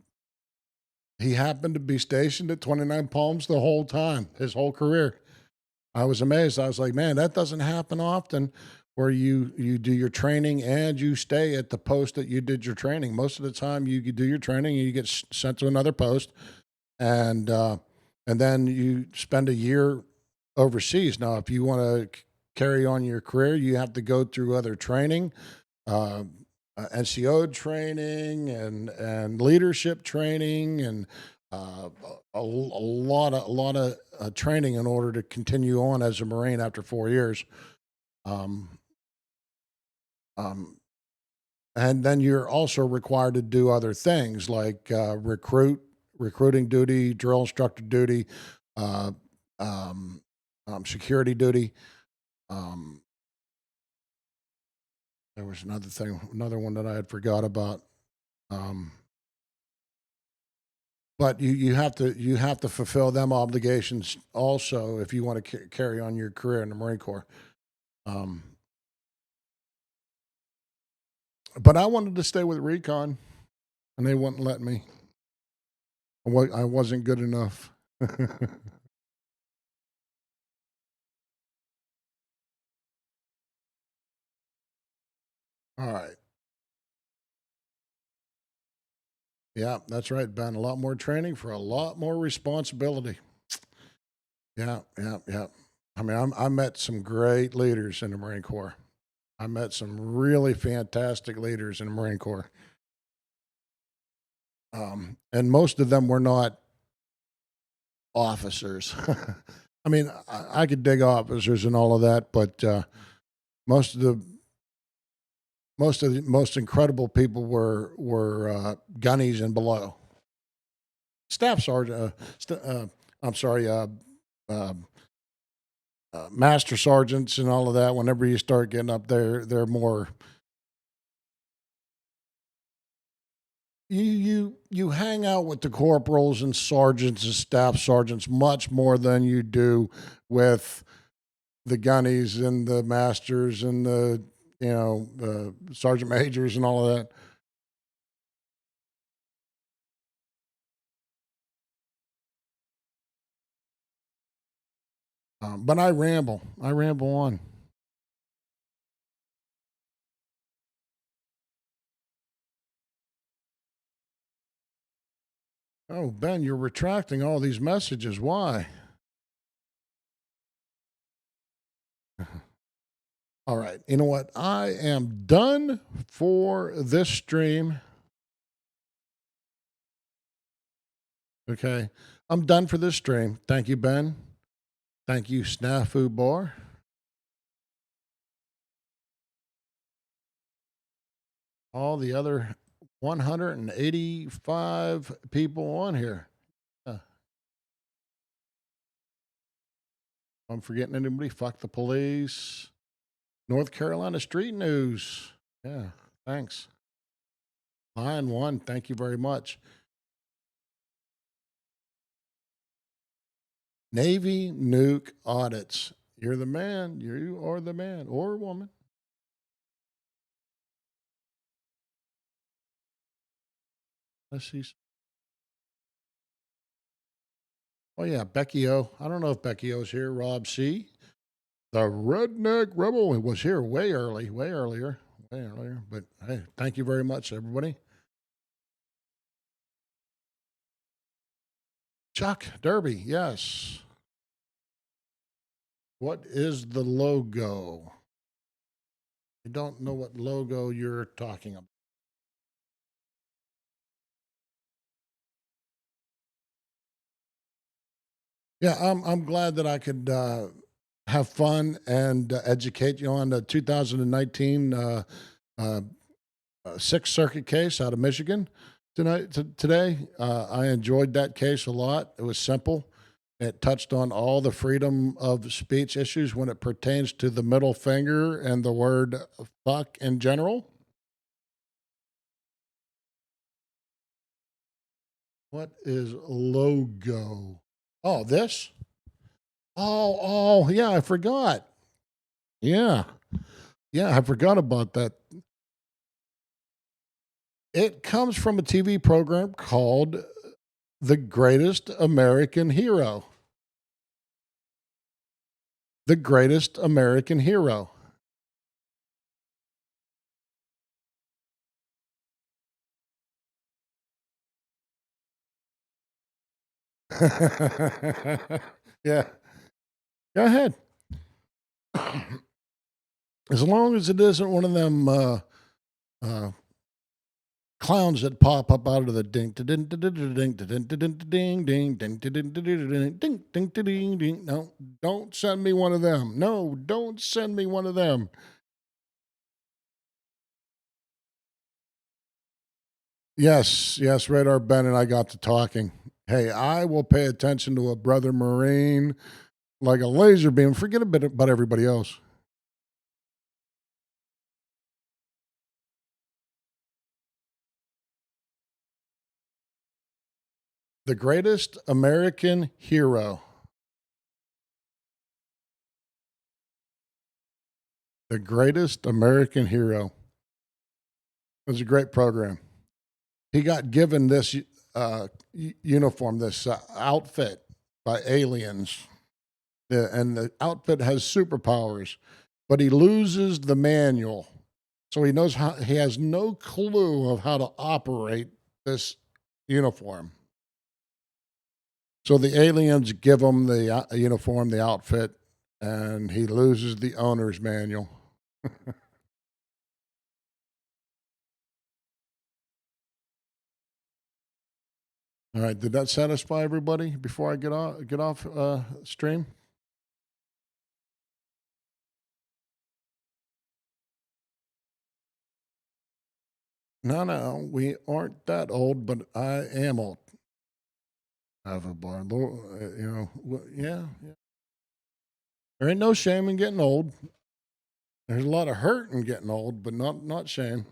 he happened to be stationed at 29 Palms the whole time, his whole career. I was amazed. I was like, man, that doesn't happen often where you do your training and you stay at the post that you did your training. Most of the time you do your training and you get sent to another post and then you spend a year overseas. Now, if you want to carry on your career, you have to go through other training, uh, NCO training and leadership training and a lot of training in order to continue on as a Marine after 4 years. Um, um, and then you're also required to do other things like recruiting duty, drill instructor duty, uh, um, security duty. Um, there was another one that I had forgot about. Um, but you have to fulfill them obligations also if you want to carry on your career in the Marine Corps. Um, but I wanted to stay with recon, and they wouldn't let me. I wasn't good enough. All right. Yeah, that's right, Ben. A lot more training for a lot more responsibility. Yeah, yeah, yeah. I mean, I met some great leaders in the Marine Corps. I met some really fantastic leaders in the Marine Corps. And most of them were not officers. I mean, I could dig officers and all of that, but most of the most incredible people were gunnies and below. Staff sergeant. I'm sorry. Uh, Master sergeants and all of that. Whenever you start getting up there, they're more. You hang out with the corporals and sergeants and staff sergeants much more than you do with the gunnies and the masters and the the sergeant majors and all of that. But I ramble. I ramble on. Oh, Ben, you're retracting all these messages. Why? All right. You know what? I am done for this stream. Okay. I'm done for this stream. Thank you, Ben. Thank you, Snafu Bar. All the other 185 people on here. Uh, I'm forgetting anybody. Fuck the police. North Carolina Street News. Yeah. Thanks. Line one. Thank you very much. Navy nuke audits. You're the man. You are the man or woman. Let's see. Oh, yeah. Becky O. I don't know if Becky O's here. Rob C. The Redneck Rebel was here way early, way earlier, way earlier. But hey, thank you very much, everybody. Chuck Derby. Yes. What is the logo? I don't know what logo you're talking about. Yeah, I'm glad that I could have fun and educate you on the 2019 Sixth Circuit case out of Michigan today. I enjoyed that case a lot. It was simple. It touched on all the freedom of speech issues when it pertains to the middle finger and the word fuck in general. What is logo? Oh, this? Oh, yeah, I forgot. Yeah. Yeah, I forgot about that. It comes from a TV program called The Greatest American Hero. The Greatest American Hero. Yeah. Go ahead. As long as it isn't one of them clowns that pop up out of the ding ding ding ding ding ding ding ding. No, don't send me one of them. No, don't send me one of them. Yes, Radar Ben and I got to talking. Hey, I will pay attention to a brother Marine like a laser beam. Forget a bit about everybody else. The Greatest American Hero. The Greatest American Hero. It was a great program. He got given this uniform, this outfit by aliens. And the outfit has superpowers, but he loses the manual. So he has no clue of how to operate this uniform. So the aliens give him the uniform, the outfit, and he loses the owner's manual. All right, did that satisfy everybody before I get off stream? No, we aren't that old, but I am old. Have a bar, yeah. There ain't no shame in getting old. There's a lot of hurt in getting old, but not shame.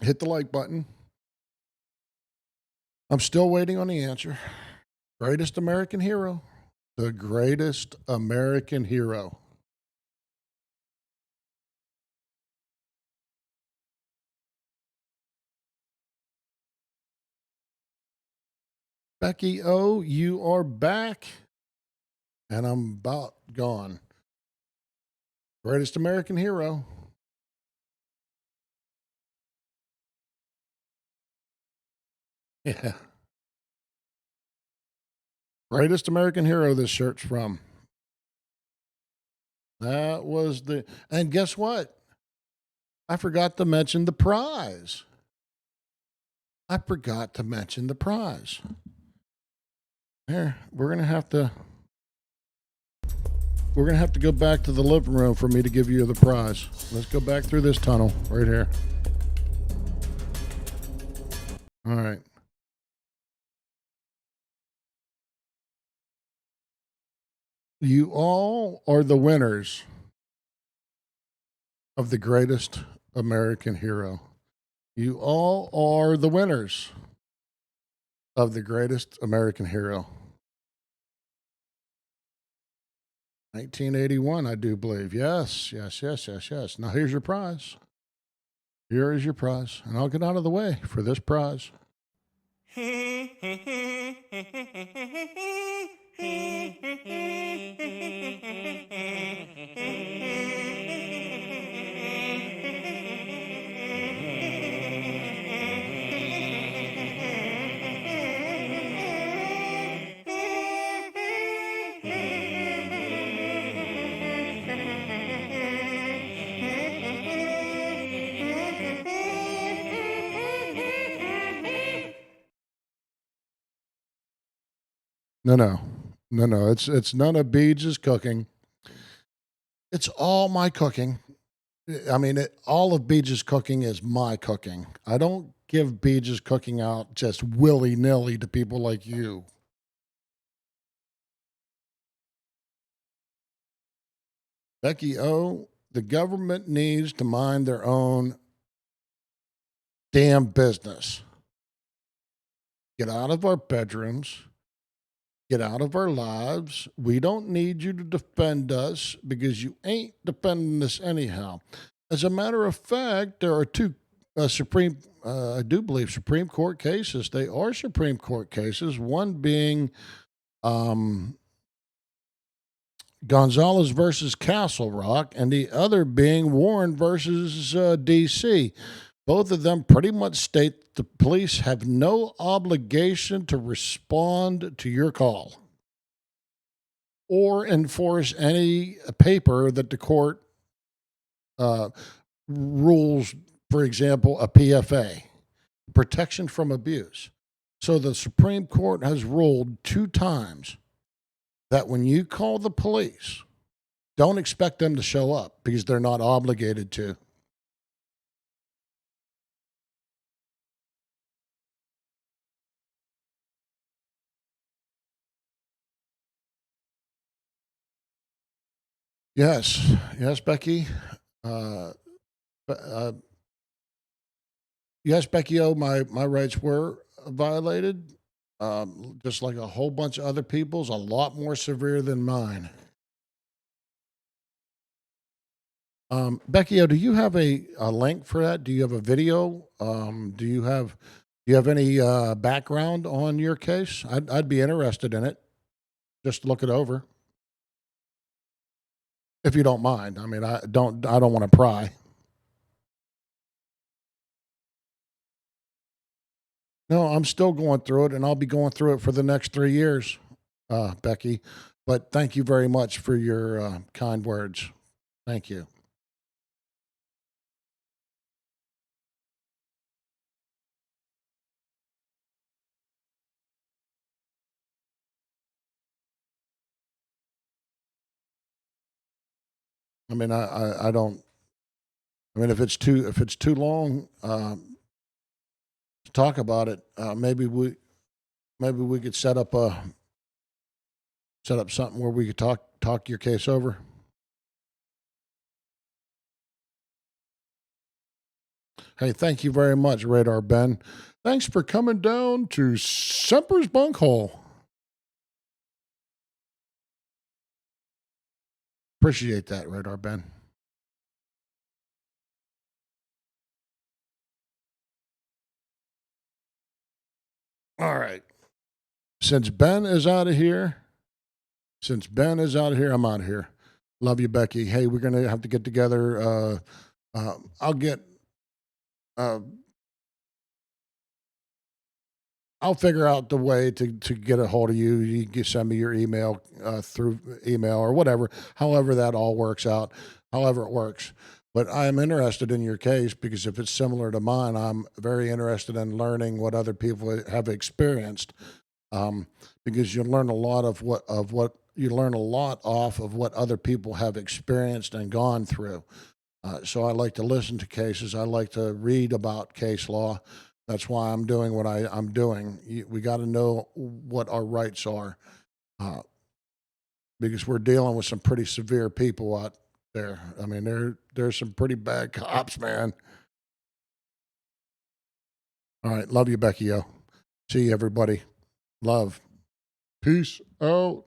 Hit the like button. I'm still waiting on the answer. Greatest American hero. The greatest American hero. Becky O, you are back. And I'm about gone. Greatest American hero. Yeah. Greatest American hero this shirt's from. That was and guess what? I forgot to mention the prize. Here, we're gonna have to go back to the living room for me to give you the prize. Let's go back through this tunnel right here. All right. You all are the winners of the greatest American hero. You all are the winners of the greatest American hero. 1981, I do believe. Yes. Now here's your prize. Here is your prize. And I'll get out of the way for this prize. No. No, it's none of Beege's cooking. It's all my cooking. I mean, all of Beege's cooking is my cooking. I don't give Beege's cooking out just willy nilly to people like you. Becky O, the government needs to mind their own damn business. Get out of our bedrooms. Get out of our lives. We don't need you to defend us because you ain't defending us anyhow. As a matter of fact, there are two I do believe Supreme Court cases. They are Supreme Court cases. One being um, Gonzalez versus Castle Rock, and the other being Warren versus D.C. Both of them pretty much state the police have no obligation to respond to your call or enforce any paper that the court rules, for example, a PFA, protection from abuse. So the Supreme Court has ruled 2 times that when you call the police, don't expect them to show up because they're not obligated to. Yes, Becky. Uh, uh, yes, Becky O, my rights were violated, just like a whole bunch of other people's, a lot more severe than mine. Becky O, do you have a link for that? Do you have a video? Do you have any background on your case? I'd be interested in it. Just look it over, if you don't mind. I mean, I don't want to pry. No, I'm still going through it, and I'll be going through it for the next 3 years, Becky. But thank you very much for your kind words. Thank you. I mean, I don't. I mean, if it's too long to talk about it, maybe we could set up something where we could talk your case over. Hey, thank you very much, Radar Ben. Thanks for coming down to Semper's Bunkhole. Appreciate that, Radar Ben. All right. Since Ben is out of here, I'm out of here. Love you, Becky. Hey, we're gonna have to get together. I'll get. Uh, I'll figure out the way to get a hold of you. You can send me your email through email or whatever. However that all works out. However it works. But I'm interested in your case because if it's similar to mine, I'm very interested in learning what other people have experienced. Because you learn a lot of what you learn a lot off of what other people have experienced and gone through. So I like to listen to cases. I like to read about case law. That's why I'm doing what I'm doing. We got to know what our rights are, uh, because we're dealing with some pretty severe people out there. I mean, there's some pretty bad cops, man. All right, love you, Becky. Yo, see you, everybody. Love, peace out.